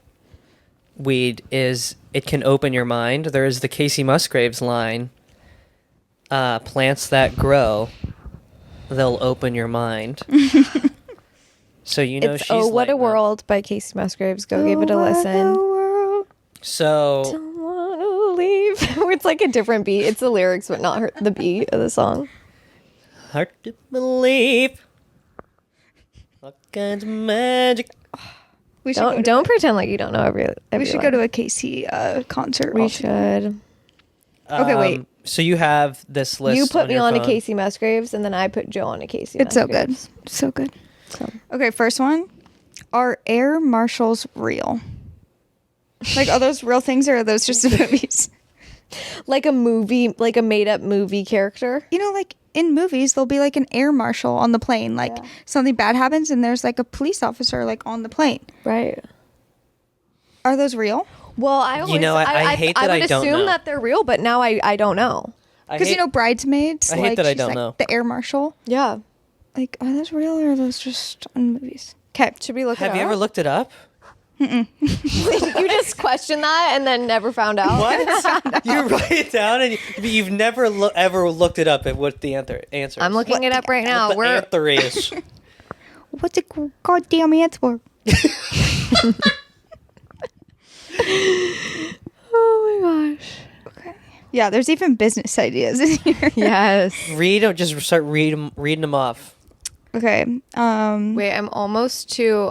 weed is it can open your mind. There is the Casey Musgraves line, plants that grow, they'll open your mind. So you know It's she's Oh What a lighting up. World by Casey Musgraves. Go give it a listen. So Don't wanna leave. It's like a different beat. It's the lyrics, but not the beat of the song. hard to believe all kinds of magic. We should Don't pretend like you don't know every We should go to a Casey concert. We all together. should. Okay, wait. So you have this list. You put me your on to phone. Casey Musgraves, and then I put Joe on to Casey. It's so good. Musgraves. So good. Okay, first one. Are air marshals real? Like, are those real things, or are those just movies? Like a movie, like a made-up movie character. You know, like in movies, there'll be like an air marshal on the plane. Like something bad happens, and there's like a police officer like on the plane. Right. Are those real? Well, I always, I hate that I would I don't assume know. that they're real, but now I don't know. Because you know, Bridesmaids. I hate like, that I she's, don't like, know. the air marshal. Yeah. Like, are those real, or are those just on movies? Okay. Should we look Have it you up? ever looked it up? You just questioned that and then never found out. What? You write it down and you've never ever looked it up at what the answer is. I'm looking it up right now. What the answer is. What's it goddamn answer? Oh my gosh. Okay. Yeah, there's even business ideas in here. Yes. Just start reading them off. Okay. Wait, I'm almost to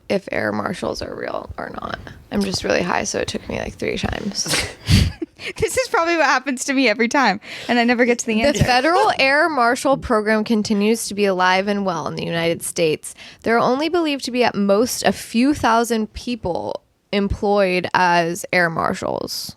if air marshals are real or not. I'm just really high, so it took me like 3 times. This is probably what happens to me every time, and I never get to the The answer. Federal Air Marshal Program continues to be alive and well in the United States. There are only believed to be at most a few thousand people employed as air marshals.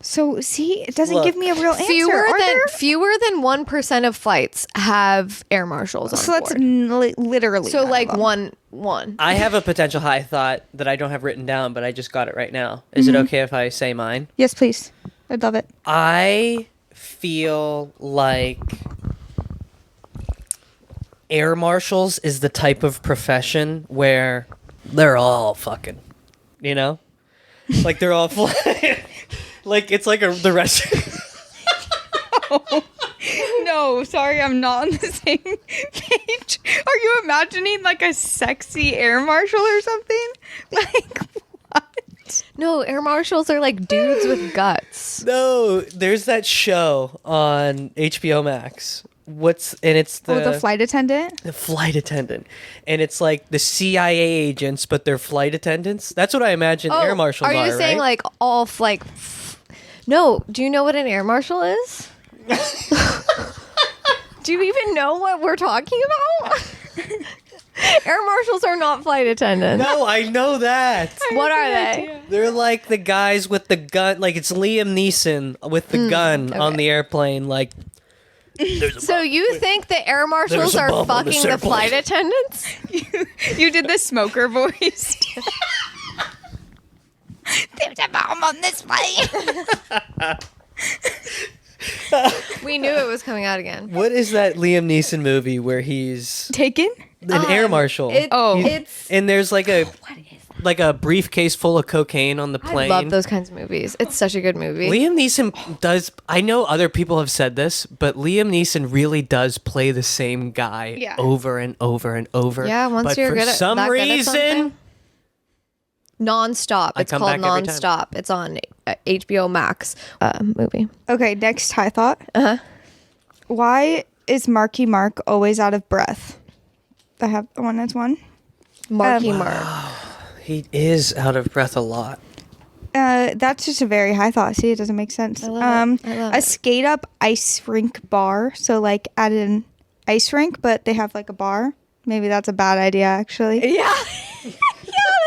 So see, it doesn't Look, give me a real answer. Are there? Fewer than 1% of flights have air marshals on So that's board. literally. So none like of them. one. I have a potential high thought that I don't have written down, but I just got it right now. Is it okay if I say mine? Yes, please. I'd love it. I feel like air marshals is the type of profession where they're all fucking, you know? Like they're all flying. Like it's like the rest. No, sorry, I'm not on the same page. Are you imagining like a sexy air marshal or something? Like what? No, air marshals are like dudes with guts. No, there's that show on HBO Max. It's The flight attendant? the flight attendant, and it's like the CIA agents, but they're flight attendants. That's what I imagine air marshals are. Are you saying right? like all No, do you know what an air marshal is? Do you even know what we're talking about? Air marshals are not flight attendants. No, I know that. What are they? They're like the guys with the gun. Like it's Liam Neeson with the gun on the airplane. Like, So you think the air marshals There's a are bomb on this fucking the airplane. flight attendants? You did the smoker voice. There's a bomb on this plane. We knew it was coming out again. what is that Liam Neeson movie where he's Taken? an air marshal? It's And there's like a briefcase full of cocaine on the I plane. love those kinds of movies. It's such a good movie. Liam Neeson does. I know other people have said this, but Liam Neeson really does play the same guy over and over and over. Yeah, once but you're for good at some that good at reason, something. Nonstop. I It's come called back every time. Nonstop. It's on HBO Max movie. Okay, next high thought. Why is Marky Mark always out of breath? I have one. That's one. Marky Mark. he is out of breath a lot. That's just a very high thought. See, it doesn't make sense. I love A it. skate up ice rink bar. So like at an ice rink, but they have like a bar. Maybe that's a bad idea, actually. Yeah. Yeah,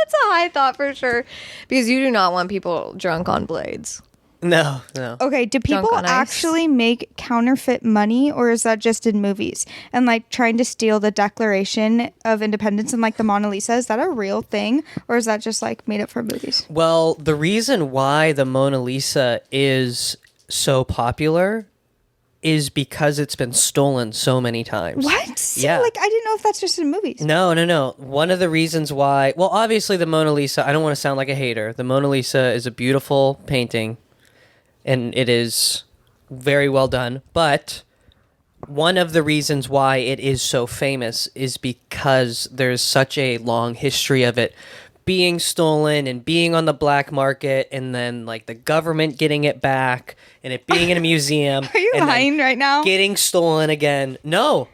that's a high thought for sure. Because you do not want people drunk on blades. No. Okay, do Drunk people on ice. actually make counterfeit money, or is that just in movies? And like trying to steal the Declaration of Independence and like the Mona Lisa, is that a real thing, or is that just like made up for movies? Well, the reason why the Mona Lisa is so popular is because it's been stolen so many times. What? See, Yeah. like I didn't know if that's just in movies. No. One of the reasons why, well, obviously the Mona Lisa, I don't want to sound like a hater. The Mona Lisa is a beautiful painting and it is very well done. But one of the reasons why it is so famous is because there's such a long history of it being stolen and being on the black market, and then like the government getting it back and it being in a museum. Are you and then lying right now? getting stolen again. No,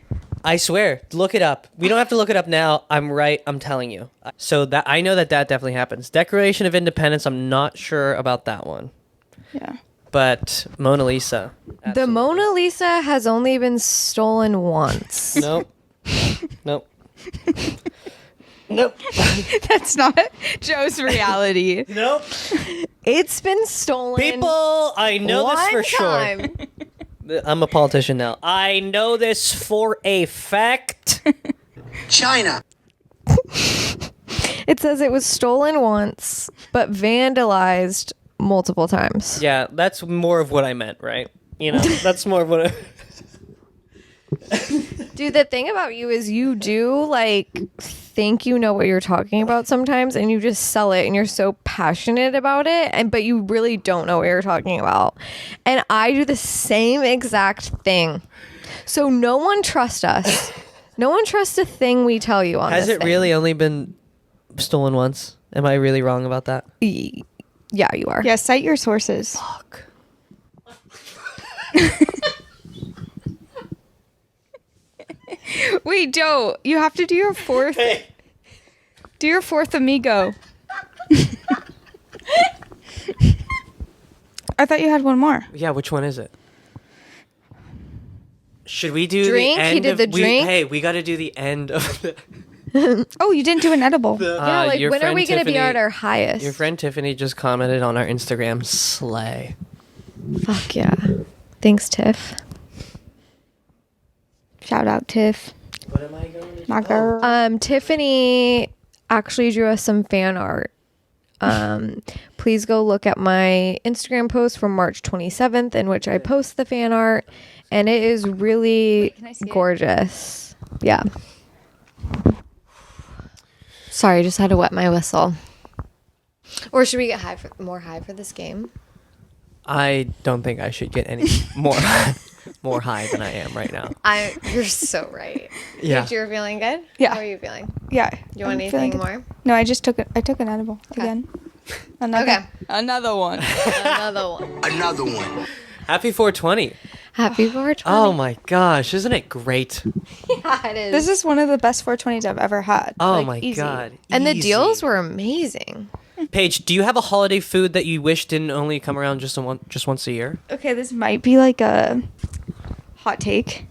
I swear. Look it up. We don't have to look it up now. I'm right. I'm telling you. So that I know that definitely happens. Declaration of Independence. I'm not sure about that one. Yeah. But Mona Lisa. The Mona Lisa has only been stolen once. Nope. Nope. Nope. That's not Joe's reality. Nope. It's been stolen. People, I know this for one sure. time. I'm a politician now. I know this for a fact. China. It says it was stolen once, but vandalized multiple times. Yeah, that's more of what I meant, right? You know, that's more of what I... Dude, the thing about you is you do like think you know what you're talking about sometimes, and you just sell it and you're so passionate about it, and but you really don't know what you're talking about. And I do the same exact thing. So no one trusts us. No one trusts a thing we tell you on Has this it thing. really only been stolen once? Am I really wrong about that? Yeah, you are. Yeah, cite your sources. Fuck. Wait, Joe, you have to do your fourth. Do your fourth amigo. I thought you had one more. Yeah, which one is it? Should we do Drink? the He end did of the drink? Hey, we got to do the end of the Oh, you didn't do an edible. Yeah, your when are friend we going to be Tiffany- at our highest? Your friend Tiffany just commented on our Instagram slay. Fuck yeah. Thanks, Tiff. Shout out Tiff. What am I going to do? My girl. Tiffany actually drew us some fan art. Please go look at my Instagram post from March 27th in which I post the fan art, and it is really gorgeous. Yeah. Sorry, just had to wet my whistle. Or should we get more high for this game? I don't think I should get any more more high than I am right now. You're so right. Yeah. You're feeling good? Yeah. How are you feeling? Yeah. You want I'm feeling anything good. more? No, I took an edible again. Okay. Another one. Another one. Another one. Happy 420. Happy 420. Oh my gosh, isn't it great? Yeah, it is. This is one of the best 420s I've ever had. Oh Like, my easy. god. And the Easy. deals were amazing. Paige, do you have a holiday food that you wish didn't only come around just once a year? Okay, this might be like a hot take.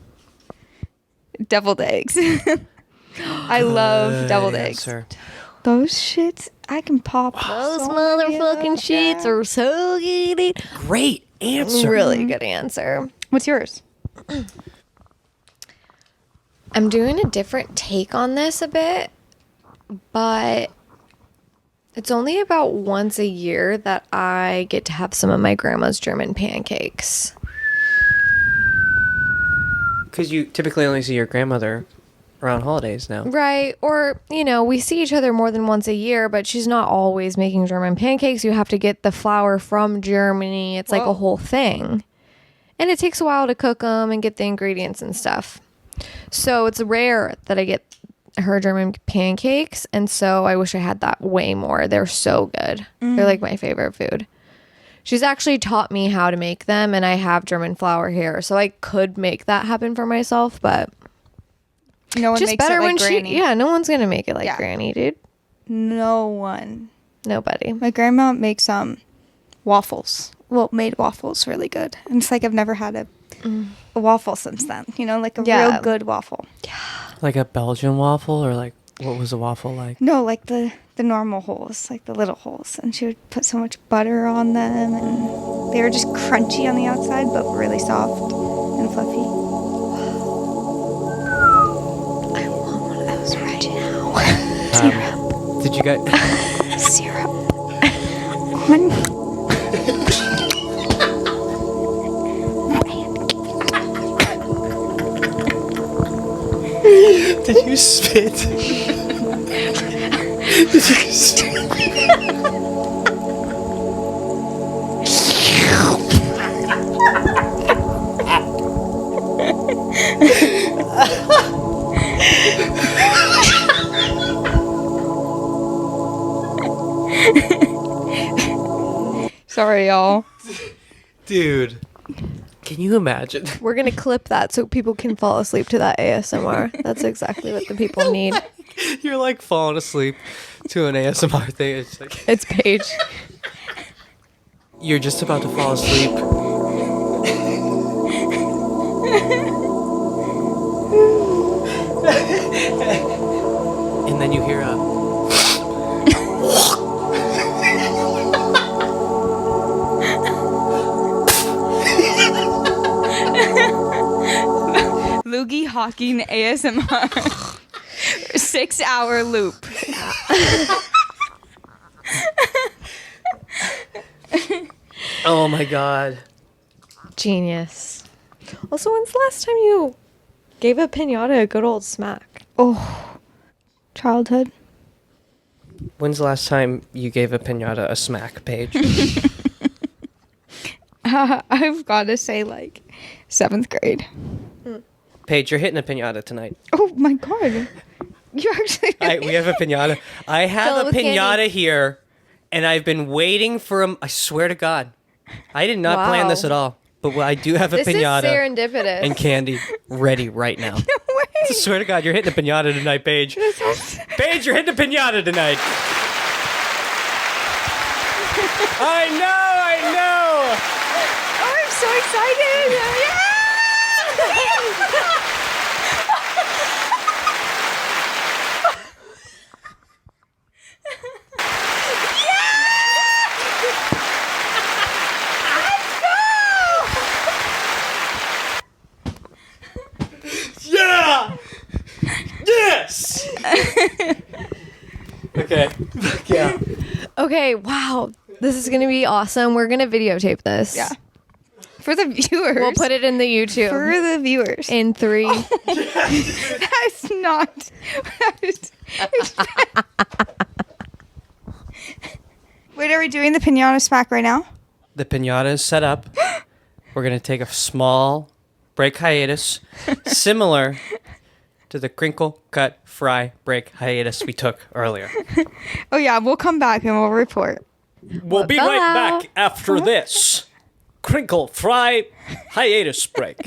Deviled eggs. I love deviled eggs. Sir. Those shits, I can pop. Those so motherfucking many sheets are so good. Great answer. Really good answer. What's yours? I'm doing a different take on this a bit, but it's only about once a year that I get to have some of my grandma's German pancakes. Because you typically only see your grandmother around holidays now. Right. Or, we see each other more than once a year, but she's not always making German pancakes. You have to get the flour from Germany. It's like a whole thing. And it takes a while to cook them and get the ingredients and stuff. So it's rare that I get her German pancakes. And so I wish I had that way more. They're so good. They're like my favorite food. She's actually taught me how to make them, and I have German flour here. So I could make that happen for myself, but No one just makes better it like when Granny. yeah, no one's going to make it like Yeah. Granny, dude. No one. Nobody. My grandma makes waffles. Well, made waffles really good. And it's like I've never had a waffle since then. Like a Yeah. real good waffle. Like a Belgian waffle, or like what was a waffle like? No, like the normal holes, like the little holes. And she would put so much butter on them, and they were just crunchy on the outside, but really soft and fluffy. I want one of those right now. Did you guys? Syrup. On. Did you spit? Did you spit? Sorry, y'all. Dude, can you imagine? We're going to clip that so people can fall asleep to that ASMR. That's exactly what the people need. You're like falling asleep to an ASMR thing. It's like It's Paige. you're just about to fall asleep. And then you hear a Loogie Hawking ASMR. 6-hour loop. oh my god. Genius. Also, when's the last time you gave a pinata a good old smack? Oh, childhood. When's the last time you gave a pinata a smack, Paige? I've got to say, like, 7th grade. Paige, you're hitting a pinata tonight. Oh my god. You actually. We have a pinata. I Fill it have a with pinata candy. here, and I've been waiting for him. I swear to God, I did not plan this Wow. at all. But I do have a This pinata is serendipitous. and candy ready right now. I swear to God, you're hitting a pinata tonight, Paige. Paige, you're hitting a pinata tonight. I know. Oh, I'm so excited. Yeah! Okay, wow. This is going to be awesome. We're going to videotape this. Yeah. For the viewers. We'll put it in the YouTube. For the viewers. In 3. That's not. Wait, are we doing the pinata smack right now? The pinata is set up. We're going to take a small break hiatus, similar to the crinkle, cut, fry, break hiatus we took earlier. Oh, yeah. We'll come back and we'll report. We'll be right back after this. Crinkle, fry, hiatus break.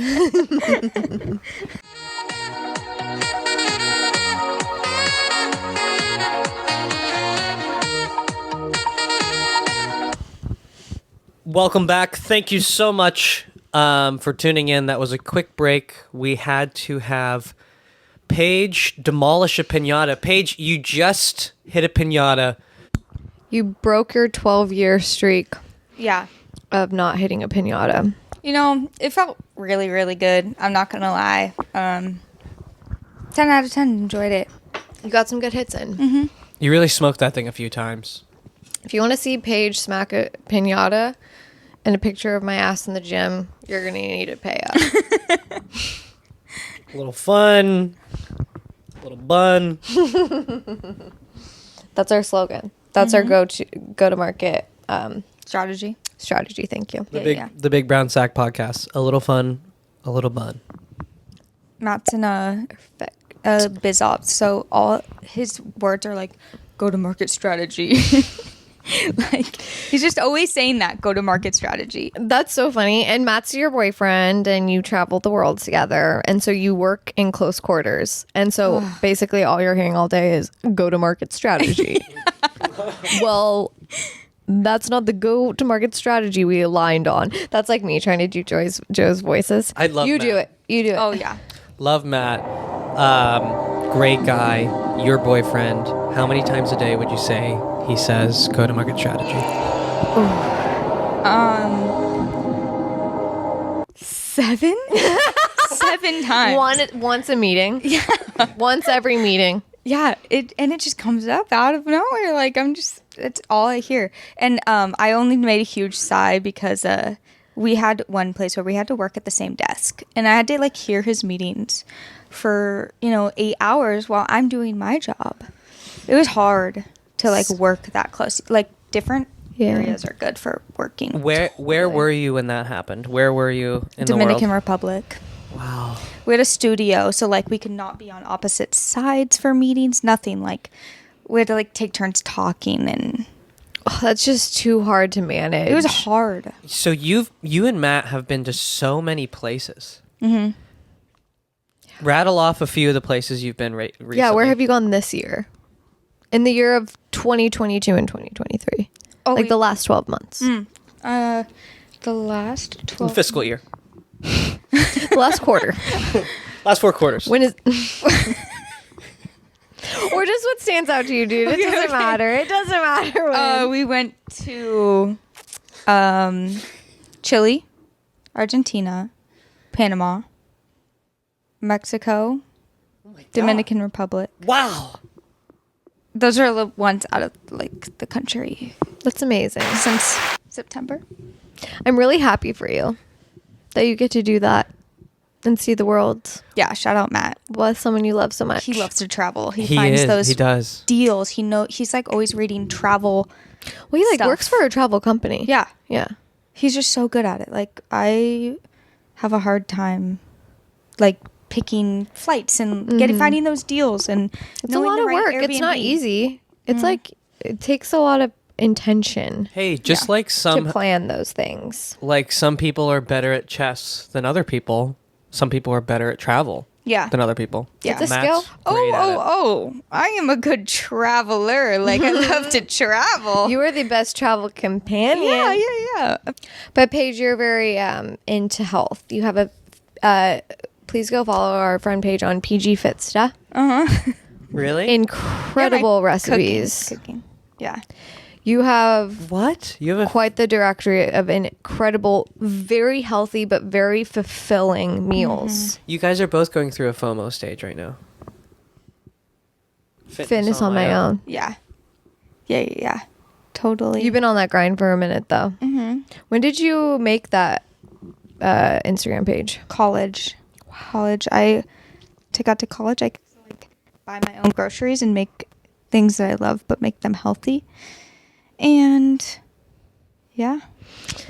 Welcome back. Thank you so much for tuning in. That was a quick break. We had to have Paige demolish a pinata. Paige, you just hit a pinata. You broke your 12-year streak Yeah. of not hitting a pinata. You know, it felt really, really good. I'm not going to lie. 10 out of 10. Enjoyed it. You got some good hits in. You really smoked that thing a few times. If you want to see Paige smack a pinata and a picture of my ass in the gym, you're going to need to pay up. A little fun, a little bun. That's our slogan. That's our go to market Strategy. strategy. Thank you. The Big Brown Sack Podcast. A little fun, a little bun. Matt's in a biz ops, so all his words are like go to market strategy. Like he's just always saying that go to market strategy. That's so funny. And Matt's your boyfriend and you travel the world together. And so you work in close quarters. And so basically all you're hearing all day is go to market strategy. Well, that's not the go to market strategy we aligned on. That's like me trying to do Joe's voices. I love you Matt. do it. You do it. Oh yeah. Love Matt. Great guy. Your boyfriend. How many times a day would you say he says go to market strategy? 7? 7 times. Once a meeting. Yeah. Once every meeting. Yeah, it just comes up out of nowhere. Like it's all I hear. And I only made a huge sigh because we had one place where we had to work at the same desk, and I had to like hear his meetings for 8 hours while I'm doing my job. It was hard to like work that close. Like different areas are good for working. Where were you when that happened? Where were you in Dominican the world? Republic. Wow. We had a studio, so like we could not be on opposite sides for meetings. Nothing. Like we had to like take turns talking, and That's just too hard to manage. it was hard. So you and Matt have been to so many places. Mm-hmm. Rattle off a few of the places you've been recently. Yeah, where have you gone this year? In the year of 2022 and 2023. Oh, like the last 12 months. The last 12. Fiscal year. The last quarter. Last 4 quarters. When is... Or just what stands out to you, dude. It doesn't matter. It doesn't matter when. We went to Chile, Argentina, Panama, Mexico, Dominican Republic. Wow. Those are the ones out of like the country That's amazing. since September. I'm really happy for you that you get to do that and see the world Yeah, shout out Matt. with someone you love so much. He loves to travel. He He finds is. those He does. deals. He's like always reading travel. Well, he like stuff. works for a travel company. Yeah. Yeah. He's just so good at it. Like I have a hard time like picking flights and finding those deals, and It's a lot of work. It's not easy. It's like it takes a lot of intention Hey, just like to some plan those things. some people are better at chess than other people. Some people are better at travel than other people. Yeah. It's a Matt's skill. great at it. Oh, I am a good traveler. Like I love to travel. You are the best travel companion. Yeah. But Paige, you're very into health. You have a please go follow our friend Paige on PG Fitsta. Really? Incredible recipes. Cooking. Yeah. You have What? You have a quite the directory of incredible, very healthy but very fulfilling meals. You guys are both going through a FOMO stage right now. Fitness on my own. Yeah. Totally. You've been on that grind for a minute, though. Mm-hmm. When did you make that Instagram page? College. I got to college. I could like buy my own groceries and make things that I love, but make them healthy. And yeah,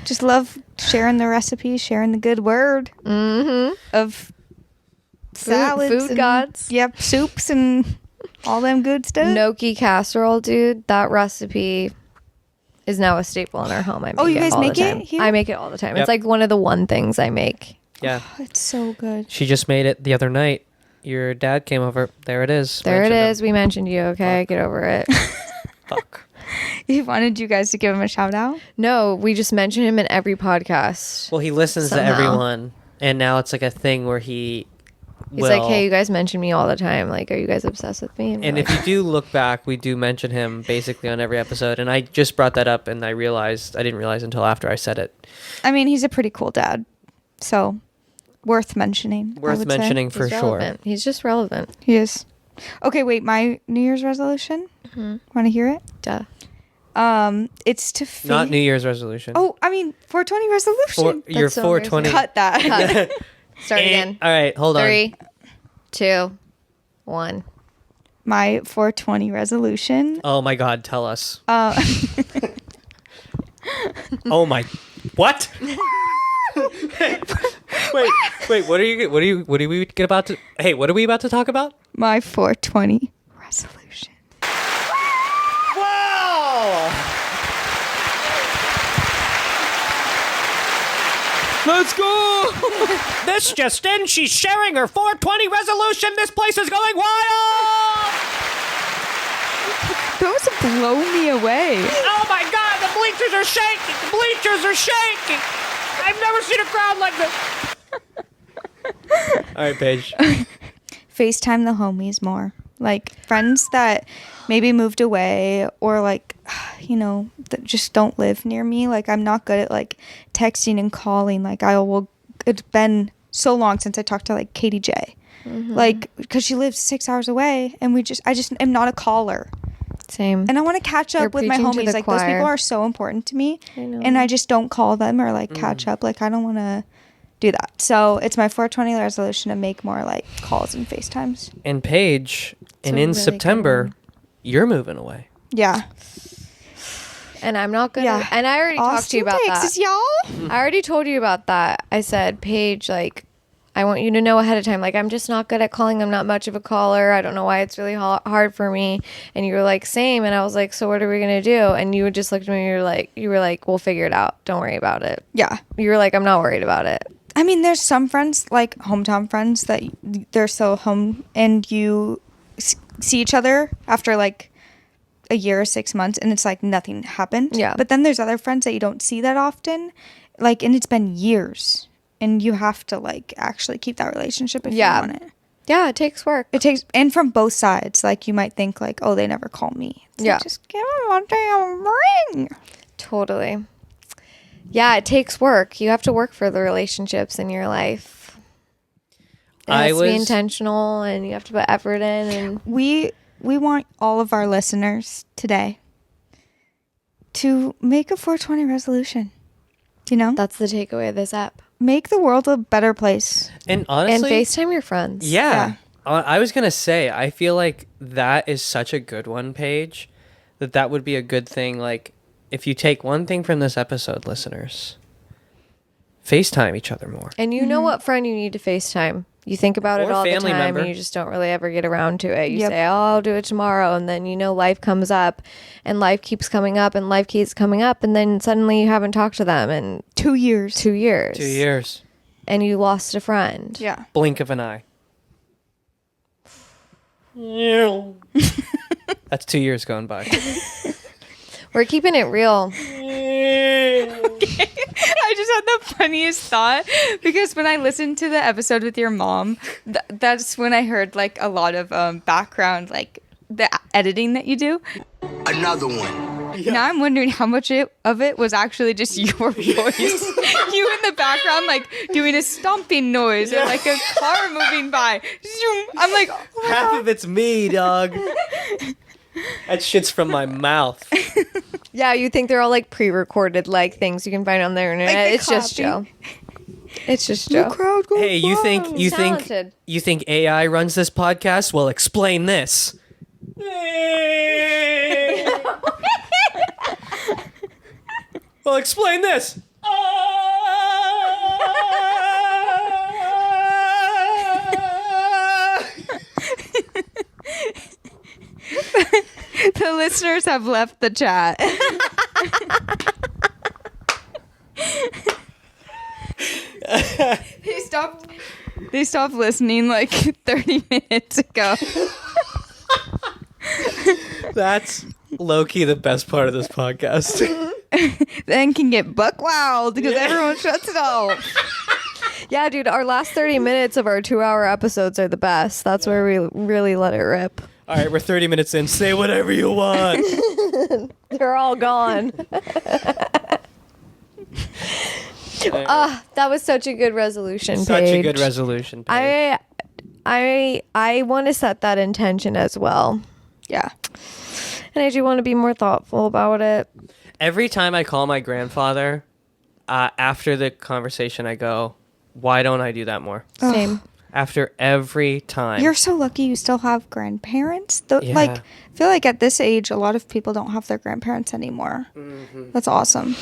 just love sharing the recipes, sharing the good word of salads, food and, gods. Yep, soups and all them good stuff. Gnocchi casserole, dude. That recipe is now a staple in our home. I make you guys all the make it time. here? I make it all the time. Yep. It's like one of the one things I make. Yeah. Oh, it's so good. She just made it the other night. Your dad came over. There it is. There it Mentioned is. We mentioned you. Okay, get over it. Fuck. He wanted you guys to give him a shout out. No, we just mention him in every podcast. Well, he listens Somehow. to everyone, and now it's like a thing where he's Like, hey, you guys mention me all the time. Like, are you guys obsessed with me? And we're if you do look back, we do mention him basically on every episode. And I just brought that up, and I didn't realize until after I said it. I mean, he's a pretty cool dad, so worth mentioning. I Worth would say. mentioning He's for sure. relevant. He's just relevant. He is. Okay, wait. My New Year's resolution. Want to hear it? Duh. It's to Not New Year's resolution. Oh, I mean 420 resolution. Your so 420. Cut that. Cut. Start again. All right, hold on. 3, 2, 1. My 420 resolution. Oh my God, tell us. Oh my, what? wait. What are we about to? Hey, what are we about to talk about? My 420 resolution. Wow! Let's go! This just in, she's sharing her 420 resolution. This place is going wild! Those blow me away. Oh my God, the bleachers are shaking! The bleachers are shaking! I've never seen a crowd like this. All right, Paige. FaceTime the homies more. Like friends that maybe moved away or like, that just don't live near me. Like I'm not good at like texting and calling. Like it's been so long since I talked to like Katie J. Like, because she lives 6 hours away and I just am not a caller. Same. And I want to catch up You're with my preaching to homies. the Like those choir. people are so important to me. I know. And I just don't call them or like catch up. Like I don't want to do that. So it's my 420 resolution to make more like calls and FaceTimes. And Paige, and a in really good September, one. you're moving away. Yeah. And I'm not gonna. Yeah. And I already talked to you about Texas, that. y'all. I already told you about that. I said, Paige, like, I want you to know ahead of time. Like, I'm just not good at calling. I'm not much of a caller. I don't know why it's really hard for me. And you were like, same. And I was like, so what are we gonna do? And you would just look at me. You were like, we'll figure it out. Don't worry about it. Yeah. You were like, I'm not worried about it. I mean, there's some friends, like hometown friends, that they're still home and you see each other after like a year or 6 months and it's like nothing happened. Yeah. But then there's other friends that you don't see that often, like, and it's been years and you have to like actually keep that relationship if you want it. Yeah, it takes work. It takes, and from both sides, like you might think like, oh, they never call me. It's Yeah. like, just give them a damn ring. Totally. Yeah, it takes work. You have to work for the relationships in your life. It has to be intentional, and you have to put effort in. And We want all of our listeners today to make a 420 resolution. that's the takeaway of this app. Make the world a better place. And honestly, And FaceTime your friends. yeah. I was gonna say, I feel like that is such a good one, Paige. That would be a good thing. Like, if you take one thing from this episode, listeners, FaceTime each other more. And you know what friend you need to FaceTime. You think about it Or all the family time, member. and you just don't really ever get around to it. You Yep. say, oh, I'll do it tomorrow. And then, life comes up, and life keeps coming up, and life keeps coming up. And then suddenly you haven't talked to them in 2 years. 2 years. 2 years. And you lost a friend. Yeah. Blink of an eye. That's 2 years going by. We're keeping it real. I just had the funniest thought because when I listened to the episode with your mom, that's when I heard like a lot of background, like the editing that you do. Another one. Now I'm wondering how much of it was actually just your voice. You in the background, like doing a stomping noise or like a car moving by. Zoom. I'm like, oh my Half God. of it's me, dog. That shit's from my mouth. Yeah, you think they're all like pre-recorded like things you can find on the internet. Like the It's just Joe. It's just Joe. Crowd goes Hey, you think Talented. you think AI runs this podcast? Well, explain this. Well, explain this. The listeners have left the chat. They stopped listening like 30 minutes ago. That's low-key the best part of this podcast. Then can get buck wild because everyone shuts it off. Yeah, dude, our last 30 minutes of our 2-hour episodes are the best. That's where we really let it rip. All right, we're 30 minutes in. Say whatever you want. They're all gone. That was such a good resolution, Such a Paige. good resolution. Paige. I want to set that intention as well. Yeah. And I do want to be more thoughtful about it. Every time I call my grandfather, after the conversation, I go, "Why don't I do that more?" Same. After every time. You're so lucky you still have grandparents. Yeah. Like, I feel like at this age, a lot of people don't have their grandparents anymore. That's awesome.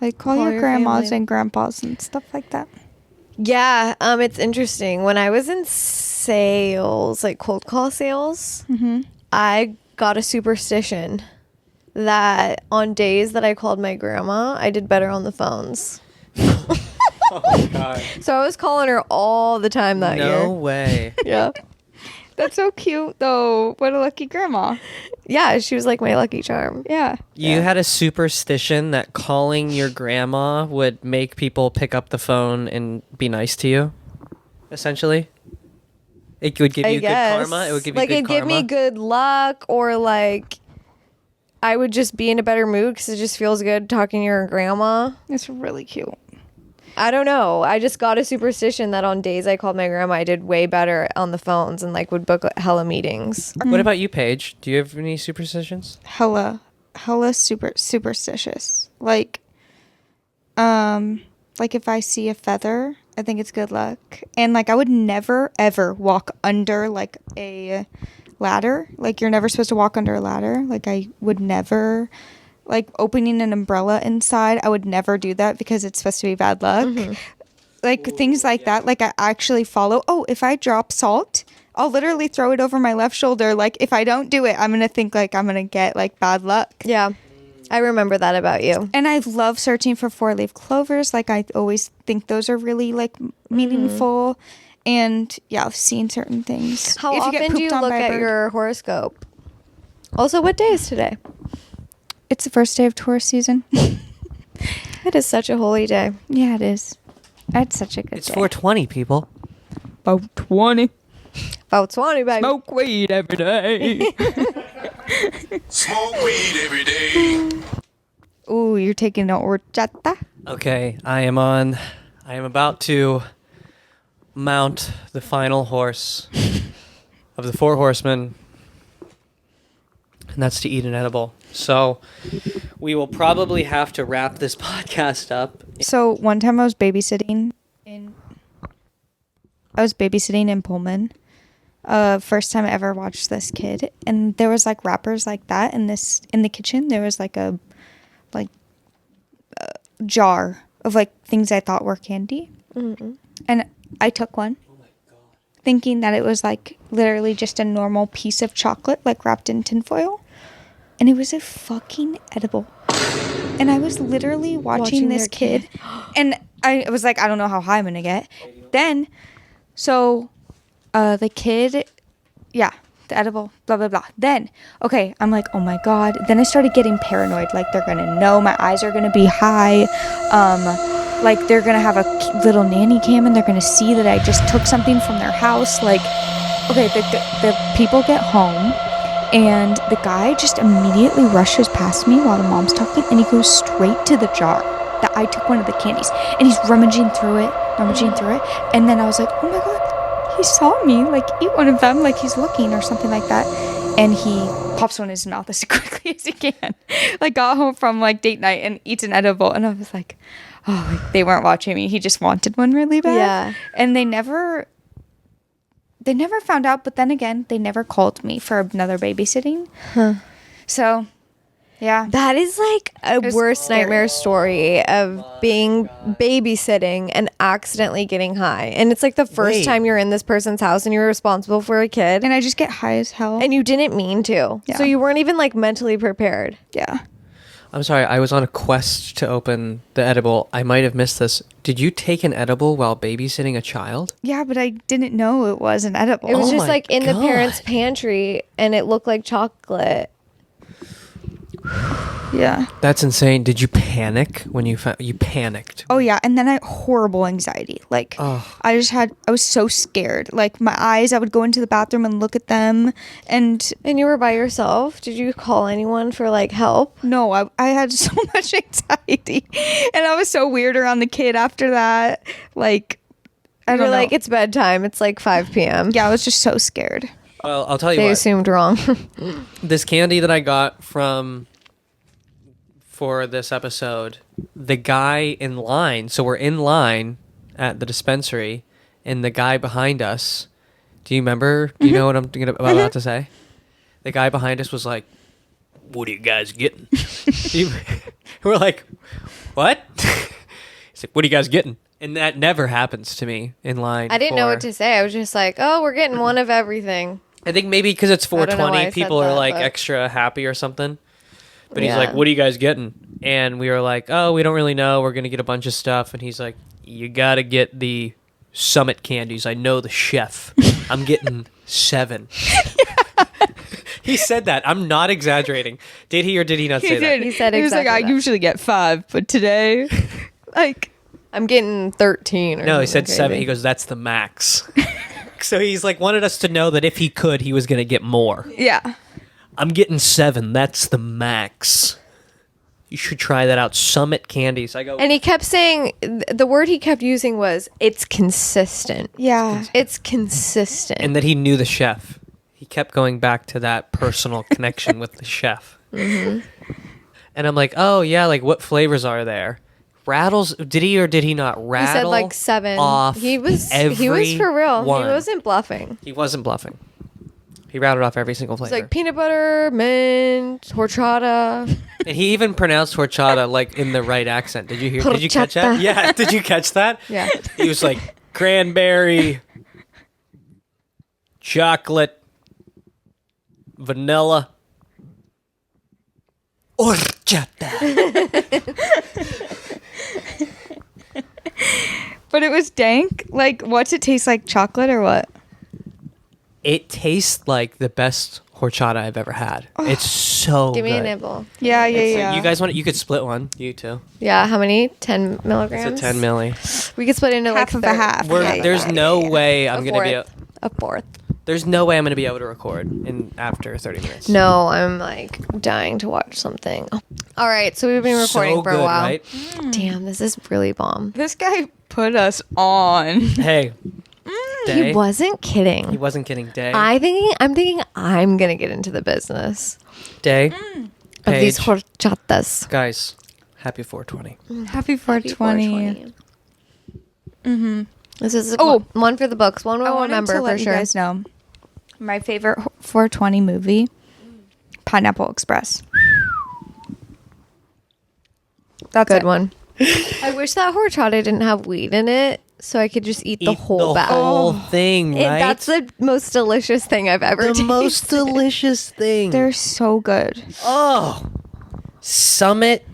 Like, call your grandmas family. and grandpas and stuff like that. Yeah, it's interesting. When I was in sales, like cold call sales, I got a superstition that on days that I called my grandma, I did better on the phones. Oh my God. So I was calling her all the time that year. No way. Yeah. That's so cute, though. What a lucky grandma. Yeah, she was like my lucky charm. Yeah. You had a superstition that calling your grandma would make people pick up the phone and be nice to you, essentially? It would give I you guess. good karma? It would give you like good it'd give karma? me good luck, or like I would just be in a better mood because it just feels good talking to your grandma. It's really cute. I don't know. I just got a superstition that on days I called my grandma, I did way better on the phones and like would book hella meetings. What about you, Paige? Do you have any superstitions? Hella superstitious. Like if I see a feather, I think it's good luck. And like I would never ever walk under like a ladder. Like you're never supposed to walk under a ladder. Like I would never, like opening an umbrella inside, I would never do that because it's supposed to be bad luck. Like things like that. Like I actually follow. Oh, if I drop salt, I'll literally throw it over my left shoulder. Like if I don't do it, I'm gonna think like I'm gonna get like bad luck. Yeah. I remember that about you. And I love searching for 4-leaf clovers. Like I always think those are really like meaningful. And yeah, I've seen certain things. How If you get often do you pooped on look by a at bird- your horoscope? Also, what day is today? It's the first day of Taurus season. It is such a holy day. Yeah, it is. That's such a good It's day. 420, people. About 20. About 20, baby. Smoke weed every day. Smoke weed every day. Ooh, you're taking an horchata? Okay, I am about to mount the final horse of the Four Horsemen, and that's to eat an edible. So we will probably have to wrap this podcast up. So one time I was babysitting in Pullman. First time I ever watched this kid, and there was like wrappers like that in the kitchen. There was like a jar of like things I thought were candy, and I took one, thinking that it was like literally just a normal piece of chocolate like wrapped in tinfoil, and it was a fucking edible. And I was literally watching this their kid, and I was like, I don't know how high I'm gonna get. Then, so, the kid, yeah, the edible, blah, blah, blah. Then, okay, I'm like, oh my God. Then I started getting paranoid. Like, they're gonna know, my eyes are gonna be high. Like, they're gonna have a little nanny cam, and they're gonna see that I just took something from their house. Like, okay, the people get home. And the guy just immediately rushes past me while the mom's talking, and he goes straight to the jar that I took one of the candies, and he's rummaging through it. And then I was like, oh my God, he saw me like eat one of them, like he's looking or something like that. and he pops one in his mouth as quickly as he can. Like, got home from like date night and eats an edible, and I was like, oh, like, they weren't watching me. He just wanted one really bad. Yeah. And they never found out, but then again, they never called me for another babysitting. So, yeah. That is like a was worst scary. nightmare story of being babysitting and accidentally getting high. And it's like the first Wait. time you're in this person's house and you're responsible for a kid And I just get high as hell. and you didn't mean to. Yeah. So you weren't even like mentally prepared. yeah. I'm sorry, I was on a quest to open the edible. I might have missed this. Did you take an edible while babysitting a child? Yeah, but I didn't know it was an edible. It was Oh just my like in the God. parents' pantry and it looked like chocolate. yeah. That's insane. Did you panic when you found... You panicked. Oh yeah, and then I horrible anxiety. Like I was so scared. Like my eyes, I would go into the bathroom and look at them, and And you were by yourself? Did you call anyone for like help? no, I had so much anxiety, and I was so weird around the kid after that. Like I You're don't know. like, it's bedtime. It's like 5 p.m. yeah, I was just so scared. Well, I'll tell you They what. assumed wrong. This candy that I got for this episode, the guy in line, so we're in line at the dispensary, and the guy behind us, do you remember? Do you know what I'm about to say? The guy behind us was like, What are you guys getting? we're like, what? He's like, what are you guys getting? And that never happens to me in line. I didn't know for- what to say. I was just like, oh, we're getting one of everything. I think maybe because it's I don't know why I 420, said people are that, like but- extra happy or something. But he's Yeah. like, what are you guys getting? And we were like, oh, we don't really know. We're going to get a bunch of stuff. And he's like, you got to get the Summit candies. I know the chef. I'm getting 7. He said that. I'm not exaggerating. Did he or did he not say that? He said He was like, exactly I that. usually get 5, but today, like, I'm getting 13. Or No, he said something 7. crazy. He goes, that's the max. So he's like, wanted us to know that if he could, he was going to get more. yeah. I'm getting 7. That's the max. You should try that out. Summit candies. I go, And he kept saying, the word he kept using was, it's consistent. Yeah. It's consistent. and that he knew the chef. He kept going back to that personal connection with the chef. And I'm like, oh yeah, like what flavors are there? Rattles? Did he or did he not he rattle? said like 7. Off He was every for real. one. He wasn't bluffing. He wasn't bluffing. He rattled off every single It's flavor. like peanut butter, mint, horchata. And he even pronounced horchata like in the right accent. Did you hear? Did you catch that? Horchata. Yeah. Did you catch that? Yeah. He was like cranberry, chocolate, vanilla, horchata. But it was dank. Like, what's it taste like? Chocolate or what? It tastes like the best horchata I've ever had. It's so Give me good. a nibble. Yeah, yeah, It's like, yeah. you guys want? You could split one. You too. Yeah, how many? 10 milligrams? It's a 10 milli. We could split into Half like of a half. We're, Yeah, there's yeah, no yeah. way I'm gonna be. a fourth. There's no way I'm gonna be able to record in after 30 minutes. No, I'm like dying to watch something. All right, so we've been recording so for good, a while. right? Damn, this is really bomb. This guy put us on. Hey, Day. He wasn't kidding. He wasn't kidding. Day. I'm thinking I'm gonna get into the business Day. of these Paige. horchatas. Guys, happy 420. Happy 420. This is Oh. one for the books. One I we'll wanted remember to for let sure. you guys know my favorite 420 movie, Pineapple Express. That's Good it. one. I wish that horchata didn't have weed in it, so I could just eat the Eat whole bag. whole thing, right? That's the most delicious thing I've ever the tasted. most delicious thing. They're so good. Oh, Summit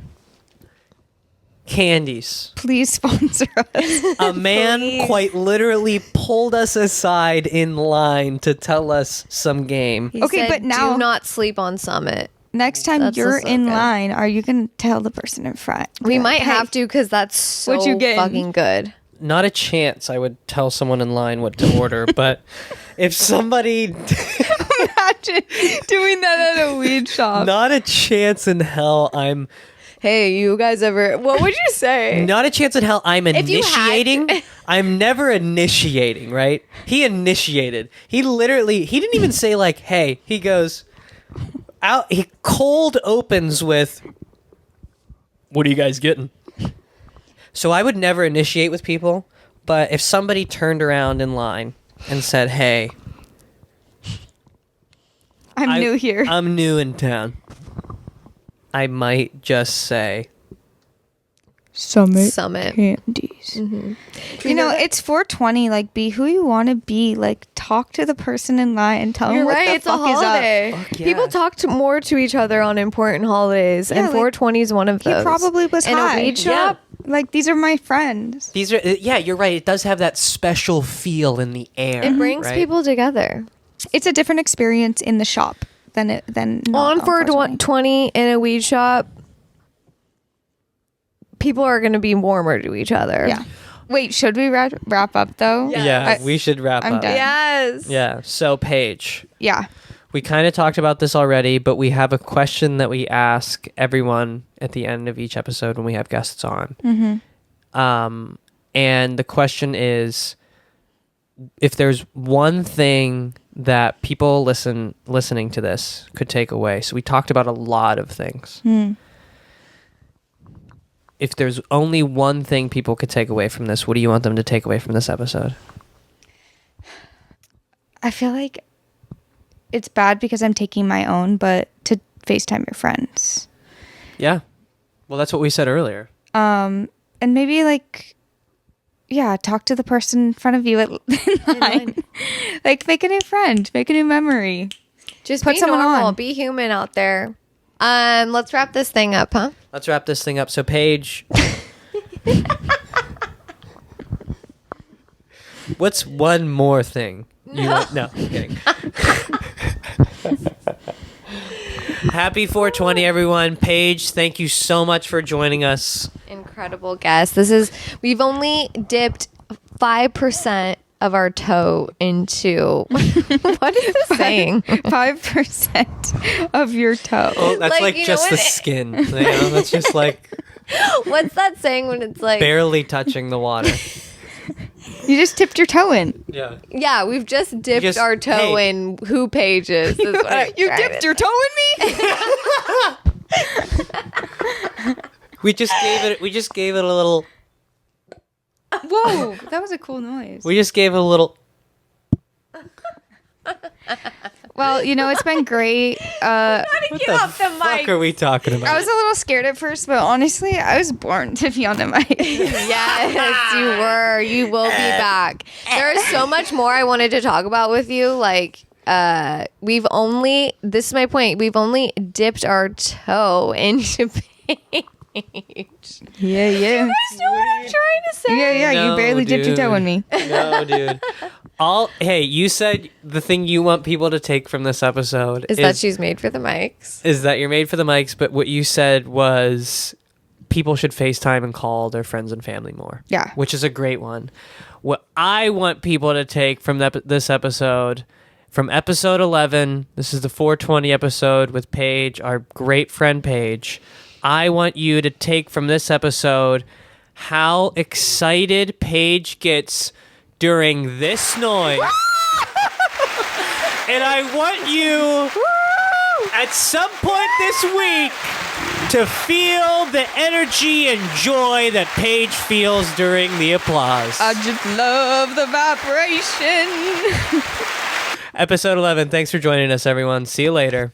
candies. Please sponsor us. A man Please. quite literally pulled us aside in line to tell us some game. He Okay, said, but now- do not sleep on Summit. Next time That's you're so in good. line, are you going to tell the person in front? We Like, might "Hey, have to because that's so What you getting?" fucking good. Not a chance I would tell someone in line what to order, but if somebody, Imagine doing that at a weed shop. not a chance in hell I'm, Hey, you guys ever? What would you say? not a chance in hell I'm If you had- initiating. I'm never initiating, right? He initiated. He didn't even say like, hey, he goes, He cold opens with, "What are you guys getting?" So I would never initiate with people, but if somebody turned around in line and said, "Hey, I'm new here. I'm new in town," I might just say, Summit Mm-hmm. candies. You know, it's 420. Like, be who you want to be. Like, talk to the person in line and tell them You're what right. the It's a fuck is up. holiday. Fuck yeah. People talk more to each other on important holidays, Yeah, and like, 420 is one of He those. probably was in high. a weed shop. Like, these are my friends. "These are." Yeah, you're right. It does have that special feel in the air. It brings right? people together. It's a different experience in the shop than not On 420 in a weed shop, people are going to be warmer to each other. Yeah. Wait, should we wrap up though? Yeah, I- we should wrap I'm up. done. Yes. Yeah. So Paige, Yeah. we kind of talked about this already, but we have a question that we ask everyone at the end of each episode when we have guests on. And the question is, if there's one thing that people listening to this could take away. So we talked about a lot of things. If there's only one thing people could take away from this, what do you want them to take away from this episode? I feel like it's bad because I'm taking my own, but to FaceTime your friends. Yeah. Well, that's what we said earlier. And maybe like, yeah, talk to the person in front of you in line. Like, make a new friend, make a new memory. Just Put be someone normal. on. Be human out there. Let's wrap this thing up, huh? Let's wrap this thing up. So, Paige, what's one more thing you want? No, I'm kidding. Happy 420, everyone. Paige, thank you so much for joining us. Incredible guest. We've only dipped 5% of our toe into what is this saying? 5% of your toe. Oh, that's Like, like you know just what the it- skin. You know? That's just like What's that saying when it's like barely touching the water. You just tipped your toe in. Yeah. yeah, we've just dipped just- our toe hey. in who pages. Is what I'm You trying dipped to your toe in me? We just gave it a little. Whoa, that was a cool noise. We just gave it a little. Well, you know, it's been great. What the fuck are we talking about? I was a little scared at first, but honestly, I was born to be on the mic. Yes, you were. You will be back. There is so much more I wanted to talk about with you. Like, this is my point. We've only dipped our toe into Paige. Yeah. You know what I'm trying to say? Yeah, No, you barely dipped your toe dude. in me. No, dude. Hey, you said the thing you want people to take from this episode Is that she's made for the mics? is that you're made for the mics, but what you said was people should FaceTime and call their friends and family more. Yeah. Which is a great one. What I want people to take from this episode, from episode 11, this is the 420 episode with Paige, our great friend Paige. I want you to take from this episode how excited Paige gets during this noise. And I want you at some point this week to feel the energy and joy that Paige feels during the applause. I just love the vibration. Episode 11. Thanks for joining us, everyone. See you later.